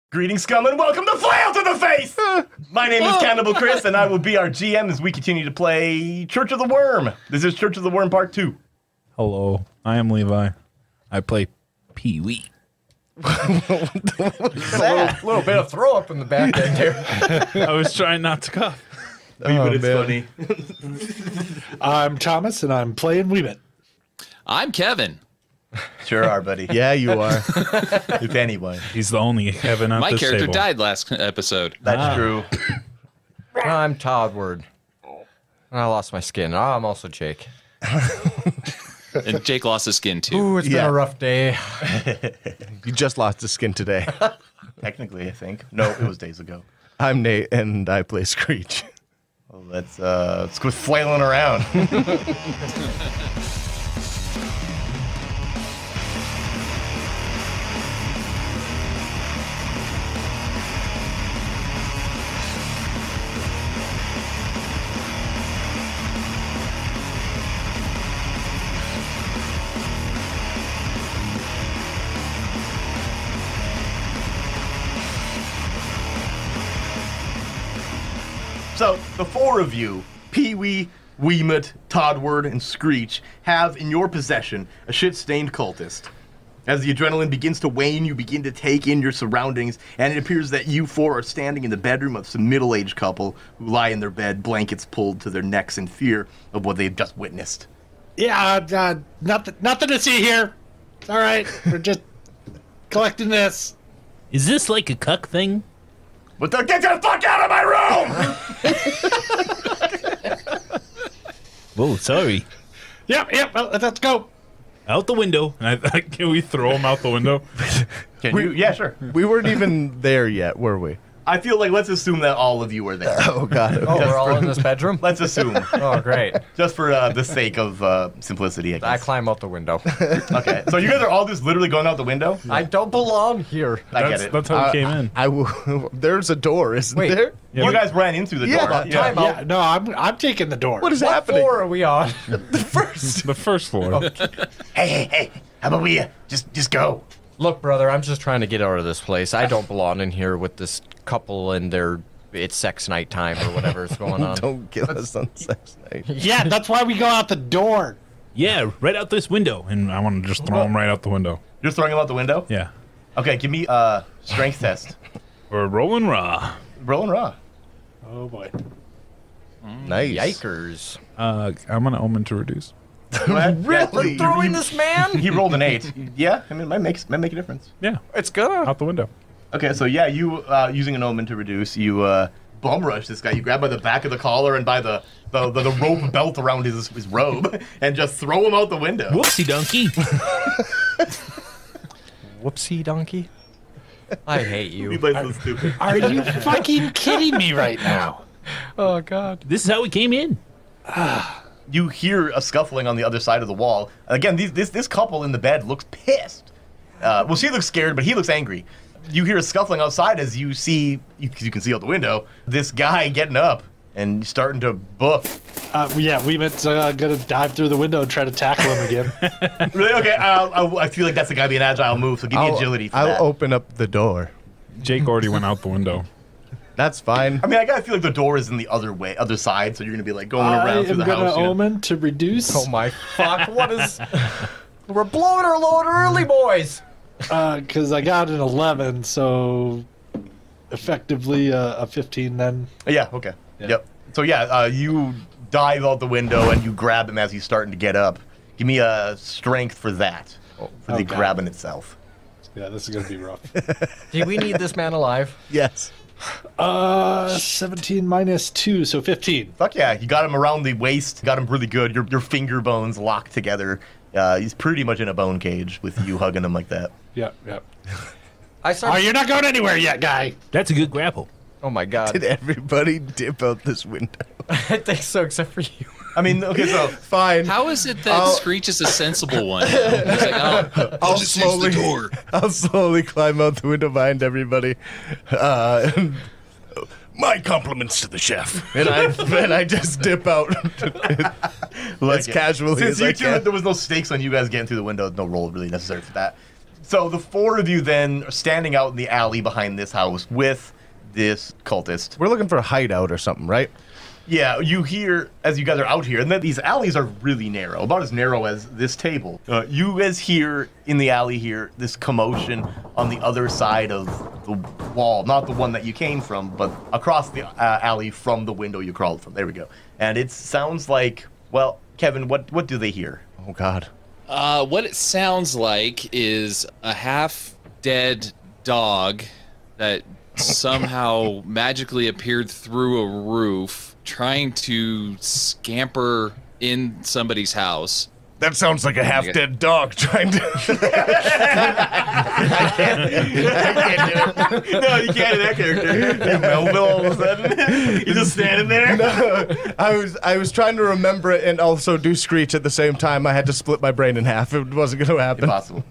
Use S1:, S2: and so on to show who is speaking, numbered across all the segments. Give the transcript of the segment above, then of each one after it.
S1: Greetings, scum, and welcome to Flail to the Face! My name is Cannibal Chris, and I will be our GM as we continue to play Church of the Worm. This is Church of the Worm Part 2.
S2: Hello, I am Levi. I play Peewee.
S3: A little bit of throw up in the back end here.
S2: I was trying not to cough.
S1: But it's funny.
S4: I'm Thomas, and I'm playing Wemut.
S5: I'm Kevin.
S1: Sure are, buddy.
S3: Yeah, you are.
S1: If anyone.
S2: He's the only Kevin at
S5: My
S2: this
S5: character
S2: table.
S5: died last episode.
S1: That's true.
S3: I'm Toddward. I lost my skin. I'm also Jake.
S5: And Jake lost his skin too.
S3: Ooh, it's been a rough day.
S6: You just lost the skin today.
S1: Technically, I think. No, it was days ago.
S6: I'm Nate, and I play Screech.
S1: Well, let's quit flailing around. So, the four of you, Peewee, Wemut, Toddward, and Screech, have in your possession a shit-stained cultist. As the adrenaline begins to wane, you begin to take in your surroundings, and it appears that you four are standing in the bedroom of some middle-aged couple who lie in their bed, blankets pulled to their necks in fear of what they've just witnessed.
S4: Yeah, nothing to see here. It's all right. We're just collecting this.
S2: Is this like a cuck thing?
S1: But get the fuck out of my room!
S2: Whoa, sorry.
S4: Yep, well, let's go.
S2: Out the window. Can we throw him out the window?
S1: Can you? Yeah, sure.
S6: We weren't even there yet, were we?
S1: I feel like let's assume that all of you were there.
S6: Oh, God.
S3: Oh, we're all in this bedroom?
S1: Let's assume.
S3: Oh, great.
S1: Just for the sake of simplicity, I guess.
S3: I climb out the window.
S1: Okay, so you guys are all just literally going out the window?
S3: I don't belong here.
S1: I get it.
S2: That's how we came in.
S6: There's a door, isn't
S3: Wait.
S6: there?
S1: You guys ran in through the door.
S3: Time out.
S4: Yeah, no, I'm taking the door.
S6: What is
S3: What
S6: happening?
S3: floor are we on?
S6: The first.
S2: The first floor.
S1: Hey, how about we just go?
S3: Look, brother, I'm just trying to get out of this place. I don't belong in here with this couple and it's sex night time or whatever is going on.
S6: Don't kill us on sex night.
S4: Yeah, that's why we go out the door.
S2: Yeah, right out this window. And I want to just throw him right out the window.
S1: You're throwing him out the window?
S2: Yeah.
S1: Okay, give me a strength test.
S2: We're rolling raw.
S1: Rolling raw.
S4: Oh, boy.
S6: Nice.
S3: Yikers.
S2: I'm going to omen to reduce.
S3: Really? Throwing this man?
S1: He rolled an 8. Yeah, I mean, it might make a difference.
S2: Yeah,
S3: It's gonna.
S2: out the window.
S1: Okay, so yeah, you using an omen to reduce, you bum rush this guy. You grab by the back of the collar and by the rope belt around his robe and just throw him out the window.
S2: Whoopsie donkey.
S3: Whoopsie donkey. I hate
S1: You
S3: you.
S1: play so stupid.
S4: Are you fucking kidding me right now?
S3: Oh, God.
S2: This is how we came in.
S1: You hear a scuffling on the other side of the wall. Again, this couple in the bed looks pissed. Well, she looks scared, but he looks angry. You hear a scuffling outside as you see, because you can see out the window, this guy getting up and starting to book.
S4: Yeah, Wemut's gonna dive through the window and try to tackle him again.
S1: Really? Okay, I feel like that's gotta be an agile move, so give me agility for that.
S6: I'll open up the door.
S2: Jake already went out the window.
S6: That's fine.
S1: I mean, I gotta feel like the door is in the other side, so you're gonna be like going
S4: I
S1: around through
S4: am
S1: the
S4: gonna
S1: house. You know?
S4: omen to reduce.
S3: Oh, my fuck. What is... We're blowing our load early, boys.
S4: Because I got an 11, so effectively a 15 then.
S1: Yeah. Okay.
S4: Yeah.
S1: Yep. So yeah, you dive out the window and you grab him as he's starting to get up. Give me a strength for that, for the
S4: Okay.
S1: grabbing itself.
S4: Yeah, this is gonna be rough.
S3: Do we need this man alive?
S6: Yes.
S4: 17 minus 2, so 15.
S1: Fuck yeah, you got him around the waist, got him really good. Your finger bones locked together. He's pretty much in a bone cage with you hugging him like that.
S4: Yep.
S3: I
S4: Oh,
S3: started...
S4: you're not going anywhere yet, guy.
S2: That's a good grapple.
S3: Oh, my God.
S6: Did everybody dip out this window?
S3: I think so, except for you.
S1: I mean, okay, so
S6: Fine.
S5: How is it that Screech is a sensible one? He's like, oh,
S6: I'll
S5: just use the
S6: slowly,
S5: door.
S6: I'll slowly climb out the window behind everybody. My compliments to the chef. And I just dip out as casually
S1: Since
S6: as
S1: you
S6: I
S1: two,
S6: can.
S1: there was no stakes on you guys getting through the window. No roll really necessary for that. So the four of you then are standing out in the alley behind this house with this cultist.
S7: We're looking for a hideout or something, right?
S1: Yeah, you hear, as you guys are out here, and then these alleys are really narrow, about as narrow as this table. You guys hear in the alley here this commotion on the other side of the wall. Not the one that you came from, but across the alley from the window you crawled from. There we go. And it sounds like, well, Kevin, what do they hear?
S7: Oh, God.
S5: What it sounds like is a half-dead dog that somehow magically appeared through a roof trying to scamper in somebody's house.
S6: That sounds like a half-dead dog trying to...
S1: I can't do it. No, you can't do that character. Melville all of a sudden. You're just standing there.
S7: No, I was trying to remember it and also do Screech at the same time. I had to split my brain in half. It wasn't going to happen.
S1: Impossible.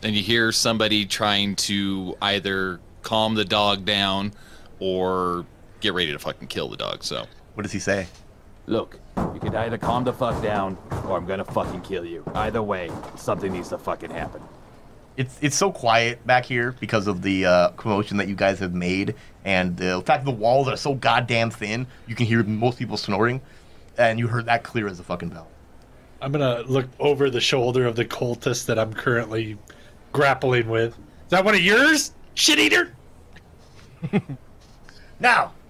S5: And you hear somebody trying to either calm the dog down or get ready to fucking kill the dog, so...
S1: What does he say?
S8: Look, you can either calm the fuck down, or I'm gonna fucking kill you. Either way, something needs to fucking happen.
S1: It's so quiet back here because of the commotion that you guys have made, and the fact the walls are so goddamn thin, you can hear most people snoring, and you heard that clear as a fucking bell.
S4: I'm gonna look over the shoulder of the cultist that I'm currently grappling with. Is that one of yours, shit eater?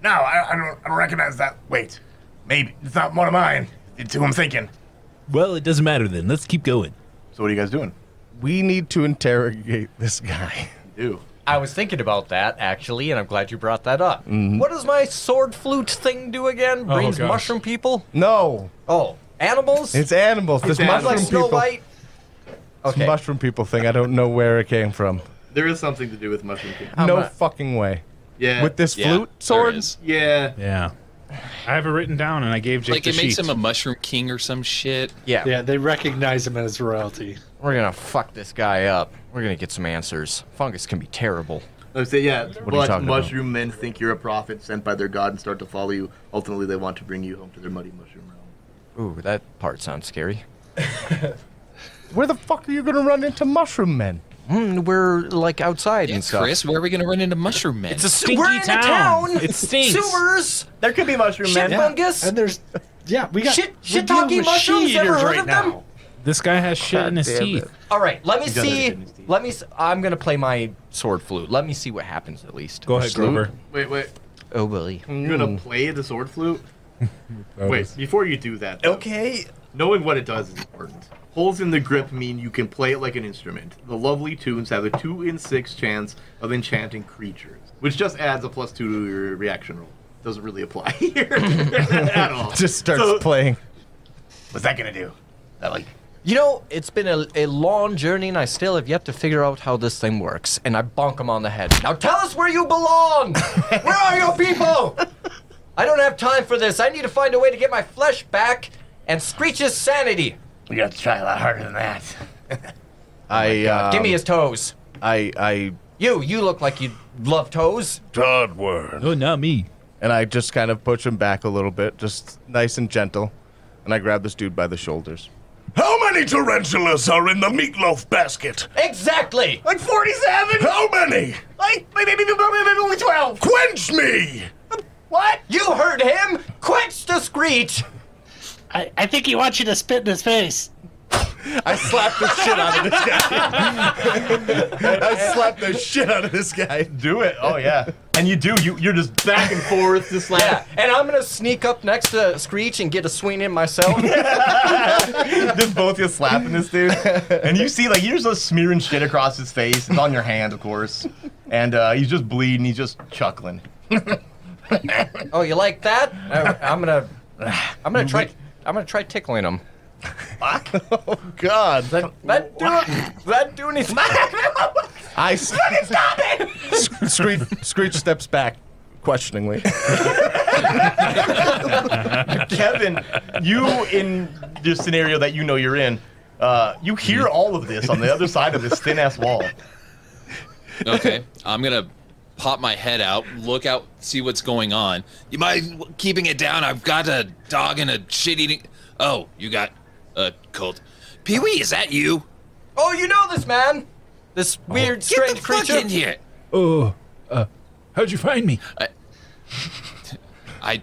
S6: No, I don't recognize that. Wait, maybe it's not one of mine. It's who I'm thinking.
S2: Well, it doesn't matter then. Let's keep going.
S1: So what are you guys doing?
S7: We need to interrogate this guy.
S1: You.
S3: I was thinking about that, actually, and I'm glad you brought that up. What does my sword flute thing do again? Brings
S2: gosh.
S3: mushroom people?
S7: No,
S3: Oh, animals?
S7: it's animals. This
S1: animals.
S7: mushroom
S3: like Snow
S7: people.
S3: White?
S7: This
S3: Okay.
S7: mushroom people thing. I don't know where it came from.
S1: There is something to do with mushroom people.
S3: I'm
S7: No
S3: not-
S7: fucking way.
S1: Yeah.
S7: With this
S5: Yeah,
S7: flute
S5: there
S7: sword?
S5: is.
S1: Yeah.
S2: Yeah. I have it written down, and I gave Jake
S5: Like,
S2: the
S5: it makes
S2: sheet.
S5: him a mushroom king or some shit.
S3: Yeah,
S4: Yeah, they recognize him as royalty.
S3: we're gonna fuck this guy up. We're gonna get some answers. Fungus can be terrible.
S1: I would say, yeah,
S7: are you
S1: but
S7: talking about?
S1: mushroom men think you're a prophet sent by their god and start to follow you. Ultimately, they want to bring you home to their muddy mushroom realm.
S3: Ooh, that part sounds scary.
S7: Where the fuck are you gonna run into mushroom men?
S3: We're like outside
S5: Yeah,
S3: and stuff.
S5: Chris, where are we gonna run into mushroom men?
S2: It's a stinky
S3: We're in
S2: town.
S3: the town.
S2: It stinks.
S3: Sewers.
S1: There could be mushroom
S3: Shit
S1: men.
S3: fungus.
S4: And there's, yeah, we got
S3: Shit-
S4: we're dealing
S3: shiitake
S4: with
S3: mushrooms,
S4: she-eaters
S3: ever heard
S4: right
S3: of them?
S4: now.
S2: This guy has shit in his
S7: damn
S2: teeth.
S7: it.
S3: All right, let me
S1: does have shit
S3: see.
S1: in his teeth.
S3: Let me. I'm gonna play my sword flute. Let me see what happens at least.
S2: Go ahead, Grover.
S1: Wait.
S3: Oh, boy.
S1: You're gonna play the sword flute? Wait, before you do that, though,
S3: Okay.
S1: knowing what it does is important. Holes in the grip mean you can play it like an instrument. The lovely tunes have a 2 in 6 chance of enchanting creatures, which just adds a +2 to your reaction roll. Doesn't really apply here at all.
S7: Just starts
S1: So,
S7: playing.
S1: What's that gonna do? That like
S3: You know, it's been a long journey, and I still have yet to figure out how this thing works. And I bonk him on the head. Now tell us where you belong. Where are your people? I don't have time for this. I need to find a way to get my flesh back and Screech's sanity.
S6: We got to try a lot harder than that.
S3: Give me his toes.
S7: I
S3: You look like you love toes.
S6: Toddward.
S2: Oh, not me.
S7: and I just kind of push him back a little bit, just nice and gentle, and I grab this dude by the shoulders.
S6: How many tarantulas are in the meatloaf basket?
S3: Exactly.
S1: like 47.
S6: How many?
S1: Like maybe only 12.
S6: Quench me!
S1: What?
S3: You heard him. Quench the Screech.
S4: I think he wants you to spit in his face.
S7: I slapped the shit out of this guy. I slapped the shit out of this guy.
S1: Do it. Oh yeah. And you do. You're just back and forth, just like.
S3: Yeah, and I'm gonna sneak up next to Screech and get a swing in myself.
S1: Just both you slapping this dude, and you see like you're just smearing shit across his face. It's on your hand, of course, and he's just bleeding. He's just chuckling.
S3: Oh, you like that? I'm gonna try tickling him.
S7: Oh God!
S3: That do anything?
S1: Stop it!
S7: Screech steps back, questioningly.
S1: Kevin, you in this scenario that you know you're in, you hear all of this on the other side of this thin ass wall.
S5: Okay, I'm gonna pop my head out, look out, see what's going on. You mind keeping it down? I've got a dog and a shit-eating... Oh, you got a cult. Peewee, is that you?
S3: Oh, you know this man? This weird, strange creature.
S5: Fuck in here.
S2: Oh, how'd you find me?
S5: I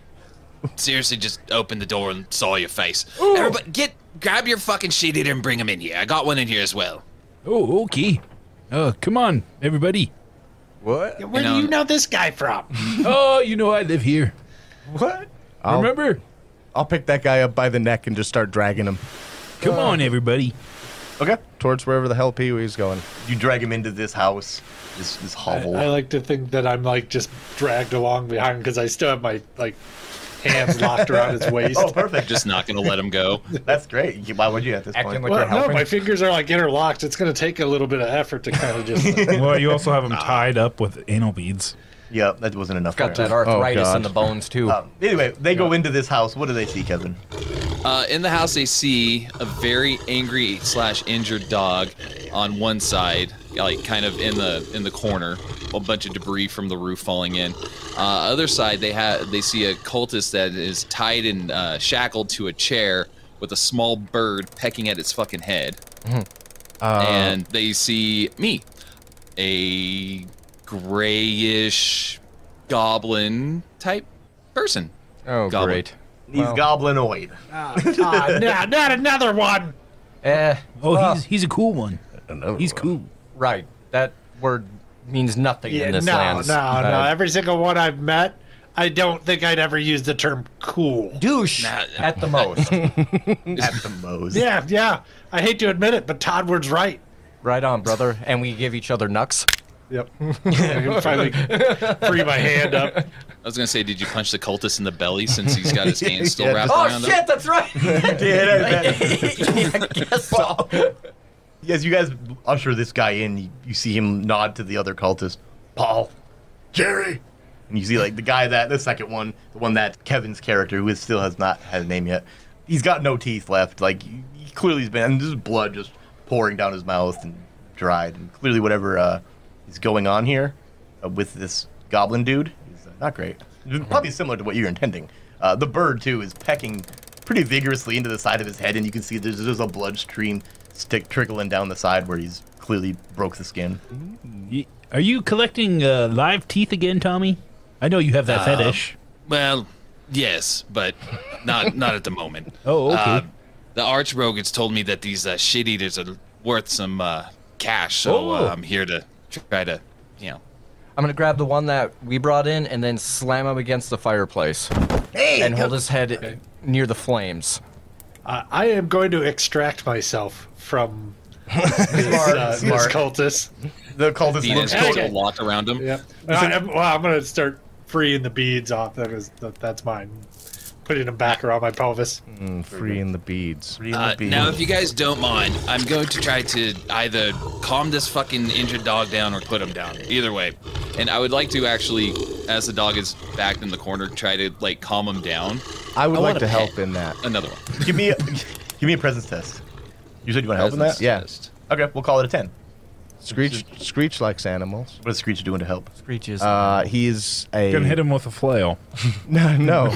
S5: seriously just opened the door and saw your face. Everybody, grab your fucking shit eater and bring him in here. I got one in here as well.
S2: Oh, okay. Come on, everybody.
S3: What?
S4: Where do you know this guy from?
S2: Oh, you know I live here.
S3: What?
S2: Remember?
S7: I'll pick that guy up by the neck and just start dragging him.
S2: Come on, everybody.
S1: Okay.
S7: Towards wherever the hell Peewee's going.
S1: You drag him into this house, this hovel.
S4: I like to think that I'm like just dragged along behind because I still have my like hands locked around his waist.
S1: Oh, perfect.
S5: Just not gonna let him go.
S1: That's great. Why would you at this
S3: Acting
S1: point?
S3: like
S4: Well,
S3: you're
S4: no,
S3: helping.
S4: my fingers are like interlocked. It's going to take a little bit of effort to kind of just.
S2: Well, you also have him tied up with anal beads.
S1: Yeah, that wasn't enough.
S3: Got
S1: for
S3: that
S1: him.
S3: arthritis
S7: God.
S3: in the bones, too.
S1: Anyway, they go into this house. What do they see, Kevin?
S5: In the house, they see a very angry / injured dog on one side, like kind of in the corner. A bunch of debris from the roof falling in. Other side, they see a cultist that is tied and shackled to a chair with a small bird pecking at its fucking head. And they see me, a grayish goblin type person.
S3: Oh,
S5: Goblin.
S3: great.
S1: He's goblinoid.
S4: Not another one.
S2: Oh,
S3: Well,
S2: he's a cool one. He's cool.
S3: right. That word means nothing in this
S4: no.
S3: land.
S4: Every single one I've met, I don't think I'd ever use the term cool.
S3: Douche at the most.
S1: At the most.
S4: Yeah. I hate to admit it, but Toddward's right.
S3: Right on, brother. And we give each other knucks.
S4: Yep. I can finally free my hand up.
S5: I was gonna say, did you punch the cultist in the belly since he's got his hands still wrapped
S3: Oh,
S5: around him?
S3: shit, that's right. I guess so.
S1: As you guys usher this guy in, you see him nod to the other cultist. Paul, Jerry. And you see like the second one, the one that Kevin's character, who still has not had a name yet, he's got no teeth left. Like he clearly has been, and there's blood just pouring down his mouth and dried. And clearly whatever is going on here with this goblin dude is not great. Probably similar to what you're intending. The bird too is pecking pretty vigorously into the side of his head, and you can see there's a blood stream trickling down the side where he's clearly broke the skin.
S2: Are you collecting live teeth again, Tommy? I know you have that fetish.
S5: Well, yes, but not at the moment.
S2: Oh, okay.
S5: The archrogue has told me that these shit eaters are worth some cash, so I'm here to try to,
S3: I'm going to grab the one that we brought in and then slam him against the fireplace. And hold his head near the flames.
S4: I am going to extract myself from this cultist.
S1: The cultist
S5: Being
S1: looks
S5: his
S4: Okay.
S5: locked around him.
S4: Yep. I'm going to start freeing the beads off. That's mine. Putting them back around my pelvis.
S7: Freeing the beads.
S5: Now, if you guys don't mind, I'm going to try to either calm this fucking injured dog down or put him down. Either way. And I would like to actually, as the dog is backed in the corner, try to, like, calm him down.
S7: I would like
S5: want
S7: to
S5: a
S7: help
S5: pet.
S7: in that.
S5: Another one.
S1: give me a presence test. You said you want to help in that?
S7: Yeah.
S5: Test.
S1: Okay, we'll call it a 10.
S7: Screech likes animals.
S1: What is Screech doing to help?
S3: Screeches.
S7: He's a...
S2: Gonna hit him with a flail.
S7: No.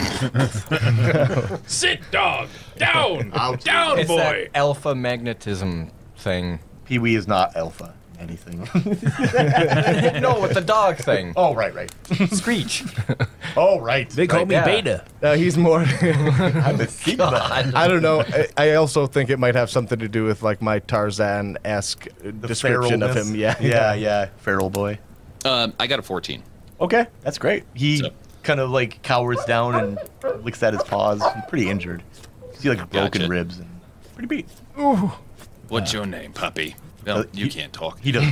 S2: Sit, dog! Down!
S1: Ouch.
S2: Down,
S3: it's
S2: boy!
S3: that alpha magnetism thing.
S1: Peewee is not alpha anything.
S3: No, with the dog thing.
S1: Oh, right.
S3: Screech.
S1: Oh, right.
S2: They call me
S3: yeah.
S2: Beta.
S7: He's more...
S1: I'm a Sigma.
S7: I don't know. I also think it might have something to do with like my Tarzan-esque description of
S1: feralness.
S7: him. Yeah.
S1: Yeah. Feral boy.
S5: I got a 14.
S1: Okay, that's great. He
S5: So-
S1: kind of like cowers down and licks at his paws. He's pretty injured. You see like broken
S5: Gotcha.
S1: ribs and pretty beat.
S5: What's your name, puppy? Well, you
S1: he-
S5: can't talk.
S1: He doesn't.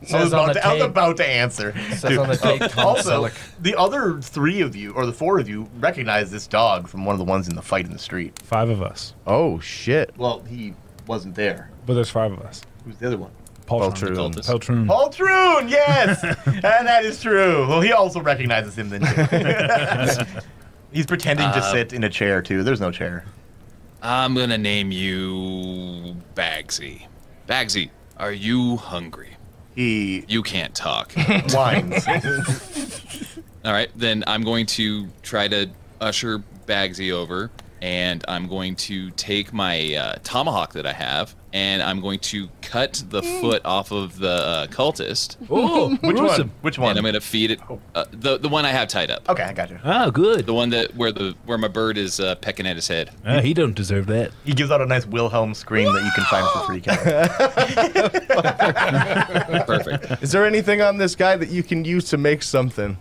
S3: Says on the
S1: I was
S3: tape.
S1: about to answer.
S3: Says on the tape, Tom
S1: Also,
S3: Selleck.
S1: the other 3 of you, or the 4 of you, recognize this dog from one of the ones in the fight in the street.
S2: 5 of us.
S7: Oh, shit.
S1: Well, he wasn't there.
S2: But there's 5 of us.
S1: Who's the other one?
S7: Poltroon.
S2: Peltroon.
S1: Poltroon, yes! And that is true. Well, he also recognizes him then, too. He's pretending to sit in a chair, too. There's no chair.
S5: I'm gonna name you Bagsy. Bagsy, are you hungry?
S1: He
S5: You can't talk.
S1: whines.
S5: All right, then I'm going to try to usher Bagsy over, and I'm going to take my tomahawk that I have and I'm going to cut the foot off of the cultist.
S2: Oh,
S1: Which one? Which one?
S5: And I'm going to feed it the one I have tied up.
S1: Okay, I got you.
S2: Oh, good.
S5: The one that where my bird is pecking at his head.
S2: He don't deserve that.
S1: He gives out a nice Wilhelm scream that you can find for free.
S5: Perfect.
S7: Is there anything on this guy that you can use to make something?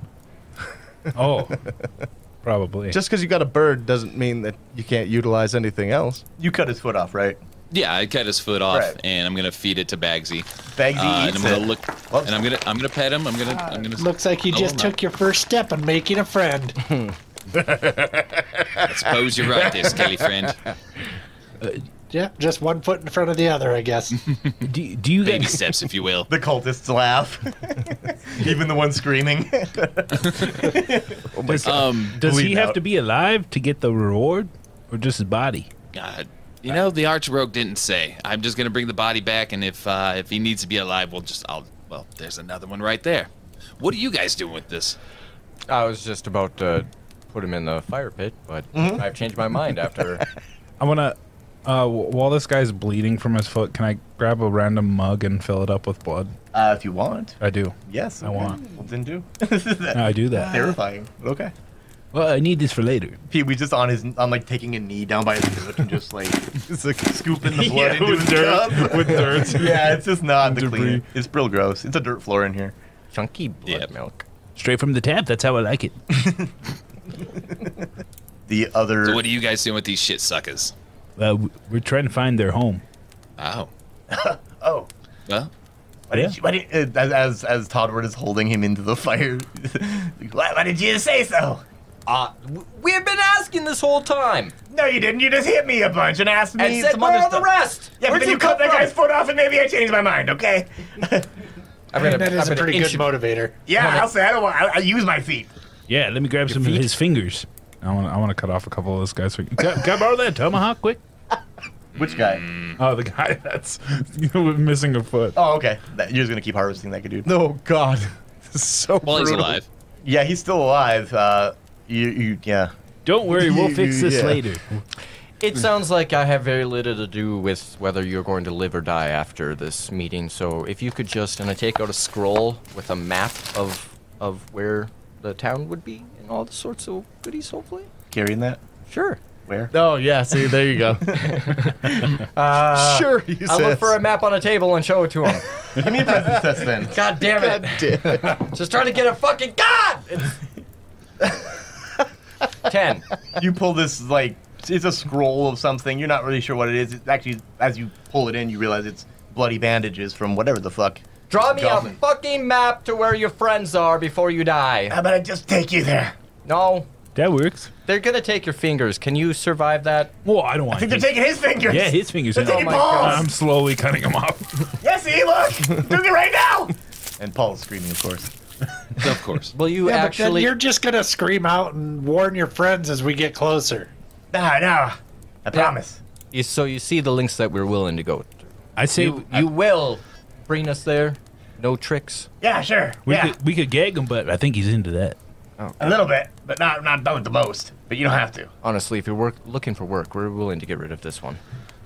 S2: Oh, probably.
S7: Just because you got a bird doesn't mean that you can't utilize anything else.
S1: You cut his foot off, right?
S5: Yeah, I cut his foot off,
S1: Right.
S5: and I'm gonna feed it to Bagsy.
S1: Bagsy
S5: and
S1: eats
S5: I'm gonna
S1: it.
S5: look,
S1: Whoops.
S5: and I'm gonna pet him. I'm gonna.
S4: Looks like you just took your first step in making a friend.
S5: I suppose you're right, there, skelly friend.
S4: Yeah, just one foot in front of the other, I guess.
S2: Do you
S5: Baby
S2: guys?
S5: steps, if you will.
S1: The cultists laugh. Even the one screaming.
S2: Does he
S1: bleed
S2: have
S1: out.
S2: to be alive to get the reward, or just his body?
S5: You know, the archrogue didn't say. I'm just gonna bring the body back, and if he needs to be alive, well, there's another one right there. What are you guys doing with this?
S3: I was just about to put him in the fire pit, but I've changed my mind after.
S2: I wanna. While this guy's bleeding from his foot, can I grab a random mug and fill it up with blood?
S1: If you want.
S2: I do.
S1: Yes.
S2: I want.
S1: Well, then do.
S2: I do that.
S1: Terrifying. Okay.
S2: Well, I need this for later.
S1: Peewee's just on like taking a knee down by his foot and just like
S7: It's like
S1: scooping the blood
S7: Yeah,
S1: into
S7: with
S1: his
S7: dirt.
S1: cup.
S7: With dirt.
S1: Yeah, it's just not the
S7: Debris.
S1: clean. It's real gross. It's a dirt floor in here.
S3: Chunky blood
S5: Yep.
S3: milk.
S2: Straight from the tap. That's how I like it.
S1: The other.
S5: So what are you guys doing with these shit suckers?
S2: We're trying to find their home.
S5: Oh.
S1: Oh.
S5: Well,
S1: Why did as Toddward is holding him into the fire? Why did you say so?
S3: We have been asking this whole time.
S1: No, you didn't. You just hit me a bunch and asked me
S3: And said,
S1: some
S3: where
S1: other
S3: are the
S1: stuff.
S3: rest?
S1: Yeah, but
S3: Where'd
S1: then you
S3: come
S1: cut that
S3: from?
S1: guy's foot off and maybe I changed my mind. Okay.
S4: I mean, that is a pretty good motivator.
S1: Yeah, I'll say I don't want. I use my feet.
S2: Yeah, let me grab some of his fingers. I want to cut off a couple of this guy's fingers. Can I borrow that tomahawk quick?
S1: Which guy?
S2: Oh, the guy that's missing a foot.
S1: Oh, okay. You're just gonna keep harvesting that dude.
S7: Oh God, this is so
S5: while he's
S7: brutal.
S5: alive.
S1: Yeah, he's still alive. Yeah.
S2: Don't worry, we'll fix this
S7: Yeah.
S2: later.
S3: It sounds like I have very little to do with whether you're going to live or die after this meeting. So if you could just, and I take out a scroll with a map of where the town would be and all the sorts of goodies, hopefully.
S1: Carrying that?
S3: Sure.
S1: Where?
S7: Oh yeah, see there you go. Sure, he
S3: I'll
S7: says.
S3: look for a map on a table and show it to him.
S1: Give me a presence test then.
S3: God damn it. Just trying to get a fucking God! It's 10.
S1: You pull this like it's a scroll of something. You're not really sure what it is. It's actually, as you pull it in, you realize it's bloody bandages from whatever the fuck.
S3: Draw me
S1: Goblin.
S3: a fucking map to where your friends are before you die.
S6: How about I just take you there?
S3: No,
S2: That works.
S3: they're gonna take your fingers. Can you survive that?
S2: Well, I don't want
S6: I think they're
S2: to.
S6: taking his fingers.
S2: Yeah, his fingers.
S6: They're taking
S3: my
S6: Paul's.
S2: I'm slowly cutting them off.
S6: Yeah, see, look. Doing it right now.
S1: And Paul's screaming, of course.
S5: Of course.
S3: Will you
S4: Yeah, but then
S3: actually?
S4: you're just gonna scream out and warn your friends as we get closer.
S6: No. I promise.
S3: So you see the links that we're willing to go to.
S2: I say
S3: You will bring us there. No tricks.
S6: Yeah, sure.
S2: we
S6: Yeah,
S2: could gag him, but I think he's into that.
S6: a little bit, but not the most. But you don't have to.
S3: Honestly, if you're looking for work, we're willing to get rid of this one.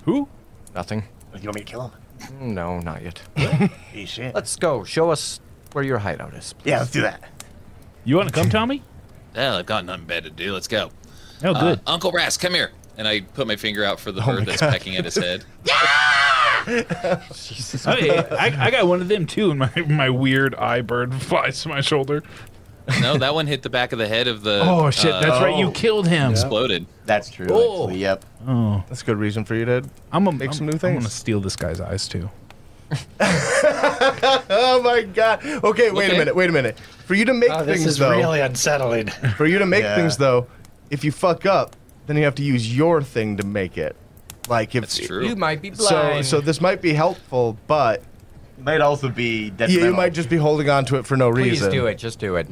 S2: Who?
S3: Nothing.
S6: You want me to kill him?
S3: No, not yet.
S6: Hey, shit.
S3: Let's go. Show us where your hideout is.
S6: Yeah, let's do that.
S2: You want to come, Tommy?
S5: Well, I've got nothing better to do. Let's go.
S2: Oh, good.
S5: Uncle Ras, come here. And I put my finger out for the bird that's pecking at his head.
S2: Oh, yeah, I got one of them too, and my weird eye bird flies to my shoulder.
S5: No, that one hit the back of the head of the.
S2: Oh shit! That's right. You killed him.
S5: Exploded.
S1: That's true,
S2: Oh.
S1: actually, yep.
S2: Oh,
S7: That's a good reason for you to.
S2: make
S7: some new
S2: I'm
S7: things.
S2: gonna steal this guy's eyes too.
S7: Oh my God. Okay, wait
S5: Okay.
S7: a minute. For you to make
S4: Oh, this
S7: things
S4: is
S7: though,
S4: really unsettling.
S7: for you to make
S1: Yeah.
S7: things though, if you fuck up, then you have to use your thing to make it. Like if
S5: That's true.
S3: You might be
S7: So
S3: blind.
S7: so this might be helpful, but
S1: Might also be
S7: you
S1: detrimental.
S7: might just be holding on to it for no
S3: Please
S7: reason.
S3: do it. Just do it.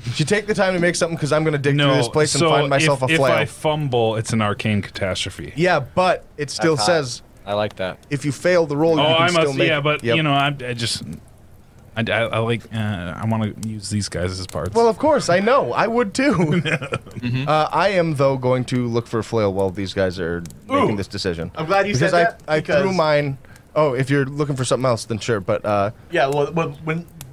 S7: If you take the time to make something, because I'm gonna dig through this place and find myself a
S2: if
S7: flail.
S2: I fumble, it's an arcane catastrophe.
S7: Yeah, but it still
S3: That's hot.
S7: says
S3: I like that.
S7: if you fail the roll,
S2: Oh,
S7: you can
S2: I
S7: still
S2: must.
S7: make
S2: Yeah,
S7: it.
S2: but
S7: Yep.
S2: you know, I just. I like. I want to use these guys as parts.
S7: Well, of course, I know. I would too. I am, though, going to look for a flail while these guys are making this decision.
S1: I'm glad you
S7: Because
S1: said that.
S7: I
S1: because
S7: threw mine Oh, if you're looking for something else, then sure. But
S1: Yeah, well,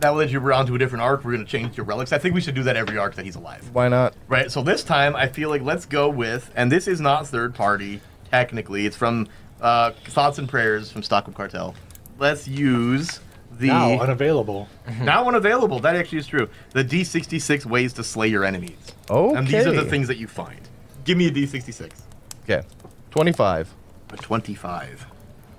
S1: now that you're on to a different arc, we're going to change your relics. I think we should do that every arc that he's alive.
S7: why not?
S1: Right, so this time, I feel like let's go with, and this is not third party, technically. It's from Thoughts and Prayers from Stockholm Cartel. Let's use the...
S4: Now unavailable.
S1: Now unavailable, that actually is true. The D66 ways to slay your enemies.
S7: Okay.
S1: And these are the things that you find. Give me a D66.
S7: Okay. 25.
S1: A 25.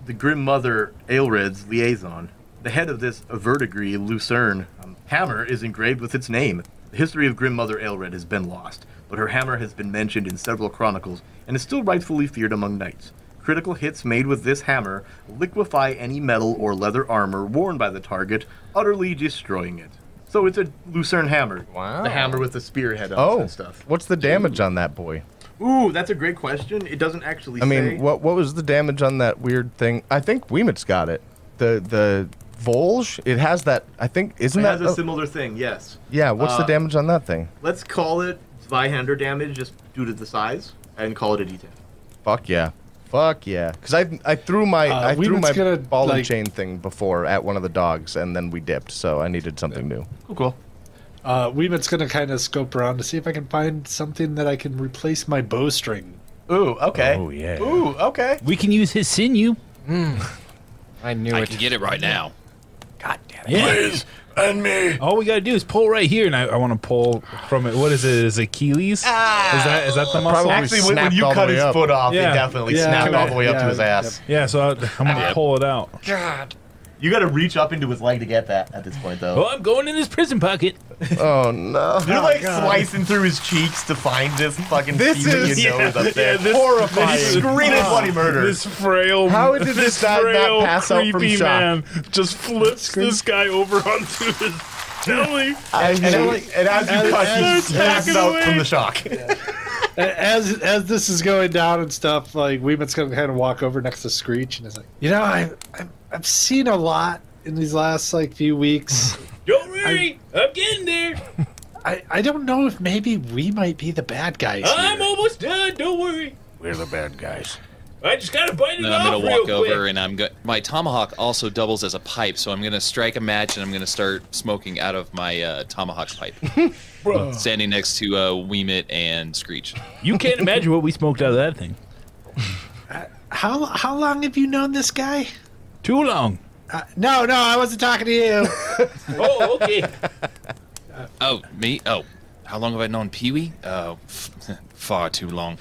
S1: The Grim Mother Aelred's liaison. The head of this verdigris Lucerne hammer is engraved with its name. The history of Grim Mother Aelred has been lost, but her hammer has been mentioned in several chronicles and is still rightfully feared among knights. Critical hits made with this hammer liquefy any metal or leather armor worn by the target, utterly destroying it. So it's a Lucerne hammer.
S3: Wow.
S1: The hammer with the spearhead on it and stuff.
S7: What's the damage on that boy?
S1: Ooh, that's a great question. It doesn't actually
S7: I
S1: say.
S7: mean, what was the damage on that weird thing? I think Wemut's got it. The Volge, it has that, I think, isn't
S1: It
S7: that...
S1: has a similar thing, yes.
S7: yeah, what's the damage on that thing?
S1: Let's call it Zweihander damage just due to the size, and call it a D10.
S7: Fuck yeah. Fuck yeah. Because I threw my
S4: Wemut's gonna,
S7: ball and
S4: like-
S7: chain thing before at one of the dogs, and then we dipped, so I needed something new.
S1: Cool.
S4: Wemut's gonna kind of scope around to see if I can find something that I can replace my bowstring.
S1: Ooh, okay.
S2: Oh, yeah.
S1: Ooh, okay.
S2: We can use his sinew.
S3: I knew
S5: I
S3: it.
S5: can get it right now.
S3: God damn it.
S2: Yeah.
S6: And me.
S2: All we gotta do is pull right here, and I want to pull from it. What is it? Is it Achilles? Is that the muscle?
S7: Probably
S1: Actually, when
S7: snapped
S1: you
S7: all the
S1: cut
S7: way
S1: his
S7: up.
S1: foot off,
S2: Yeah.
S1: it definitely
S4: Yeah,
S1: snapped all the way up to
S4: yeah,
S1: his ass.
S2: Yeah, so I'm gonna pull it out.
S3: God.
S1: You gotta reach up into his leg to get that at this point, though.
S2: Oh, I'm going in his prison pocket.
S7: Oh, no.
S1: You're like slicing through his cheeks to find this fucking
S7: This
S1: piece of
S7: is-
S1: your nose up there.
S7: horrifying.
S1: Screaming bloody murder.
S2: This frail,
S7: How did this guy not
S2: frail,
S7: pass out from
S2: creepy
S7: shock?
S2: man just flips this guy over onto his belly.
S1: And as you cut, he passes out from the shock.
S4: As this is going down and stuff, like Wemut's gonna kind of walk over next to Screech and is like, you know, I've seen a lot in these last like few weeks.
S2: Don't worry, I'm getting there.
S4: I don't know if maybe we might be the bad guys
S2: I'm
S4: here.
S2: almost done. Don't worry.
S6: We're the bad guys.
S2: I just gotta bite it
S5: Then
S2: off
S5: I'm gonna
S2: real
S5: walk over
S2: quick.
S5: and I'm my tomahawk also doubles as a pipe, so I'm gonna strike a match and I'm gonna start smoking out of my tomahawk pipe. Standing next to Wemut and Screech.
S2: You can't imagine what we smoked out of that thing.
S4: How long have you known this guy?
S2: Too long.
S4: No, I wasn't talking to you.
S2: Oh, okay.
S5: Oh, me? Oh, how long have I known Peewee? Oh, far too long.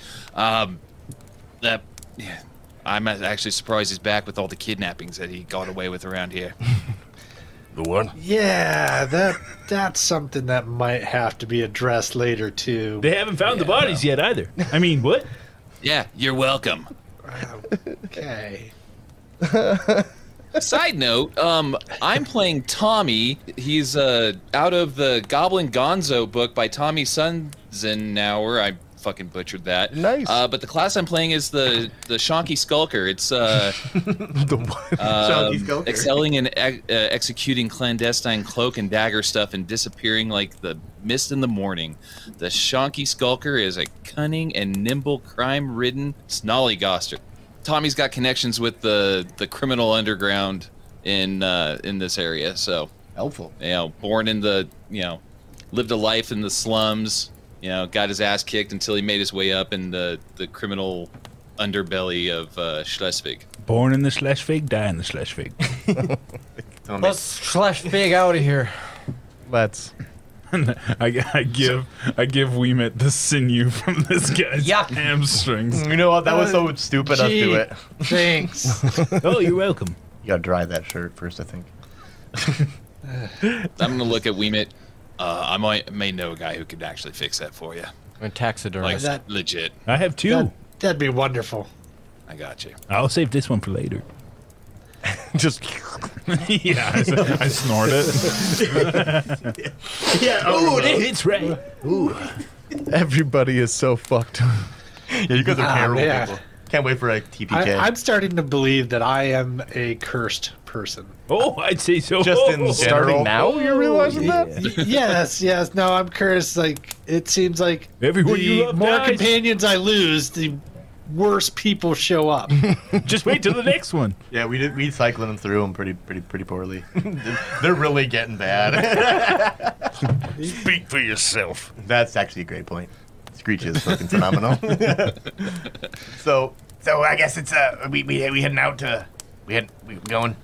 S5: Yeah, I'm actually surprised he's back with all the kidnappings that he got away with around here.
S6: The one?
S4: Yeah, that's something that might have to be addressed later too.
S2: They haven't found the bodies yet either. I mean, what?
S5: Yeah, you're welcome.
S4: Okay.
S5: Side note, I'm playing Tommy. He's out of the Goblin Gonzo book by Tommy Sunzenauer. I fucking butchered that.
S7: Nice.
S5: But the class I'm playing is the Shonky Skulker. It's
S1: Shonky Skulker.
S5: excelling in executing clandestine cloak and dagger stuff and disappearing like the mist in the morning. The Shonky Skulker is a cunning and nimble, crime-ridden snollygoster. Tommy's got connections with the criminal underground in this area, so
S1: Helpful.
S5: born in the lived a life in the slums, got his ass kicked until he made his way up in the criminal underbelly of Schleswig.
S2: Born in the Schleswig, die in the Schleswig.
S3: Let's Schleswig out of here.
S7: Let's.
S2: I give Wemut the sinew from this guy's
S3: Yuck.
S2: hamstrings.
S1: You know what? That was so stupid. Us do it.
S4: Thanks.
S2: Oh, you're welcome.
S1: You gotta dry that shirt first, I think.
S5: I'm gonna look at Wemut. I may know a guy who could actually fix that for you.
S3: I'm a taxidermist.
S5: Like legit.
S2: I have two.
S4: That'd be wonderful.
S5: I got you.
S2: I'll save this one for later.
S7: Just.
S2: Yeah, I snort it.
S1: Yeah.
S2: Ooh, that hits right.
S7: Everybody is so fucked.
S1: Yeah, you guys are terrible
S4: man.
S1: people. Can't wait for a TPK.
S4: I'm starting to believe that I am a cursed person.
S2: Oh, I'd say so.
S1: Just in
S7: Starting
S1: general.
S7: now, you're realizing that?
S4: Yes. No, I'm cursed. Like, it seems like
S2: Everyone you
S4: the
S2: love
S4: more
S2: dies.
S4: companions I lose, the worse people show up.
S2: Just wait till the next one.
S1: Yeah, we cycling them through them pretty poorly. They're really getting bad.
S7: Speak for yourself.
S1: That's actually a great point. Screech is fucking phenomenal. So
S6: I guess it's we heading out to we going.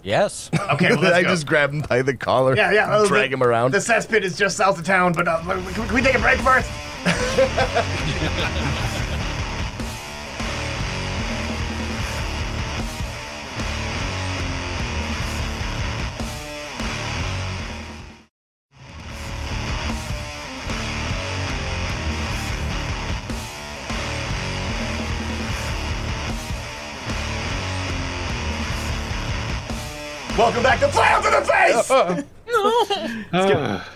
S3: Yes.
S6: Okay, well, let's
S7: I
S6: go.
S7: just grab him by the collar.
S6: Yeah.
S7: Drag him around.
S6: The cesspit is just south of town, but can we take a break first? Welcome back to Flail to the face!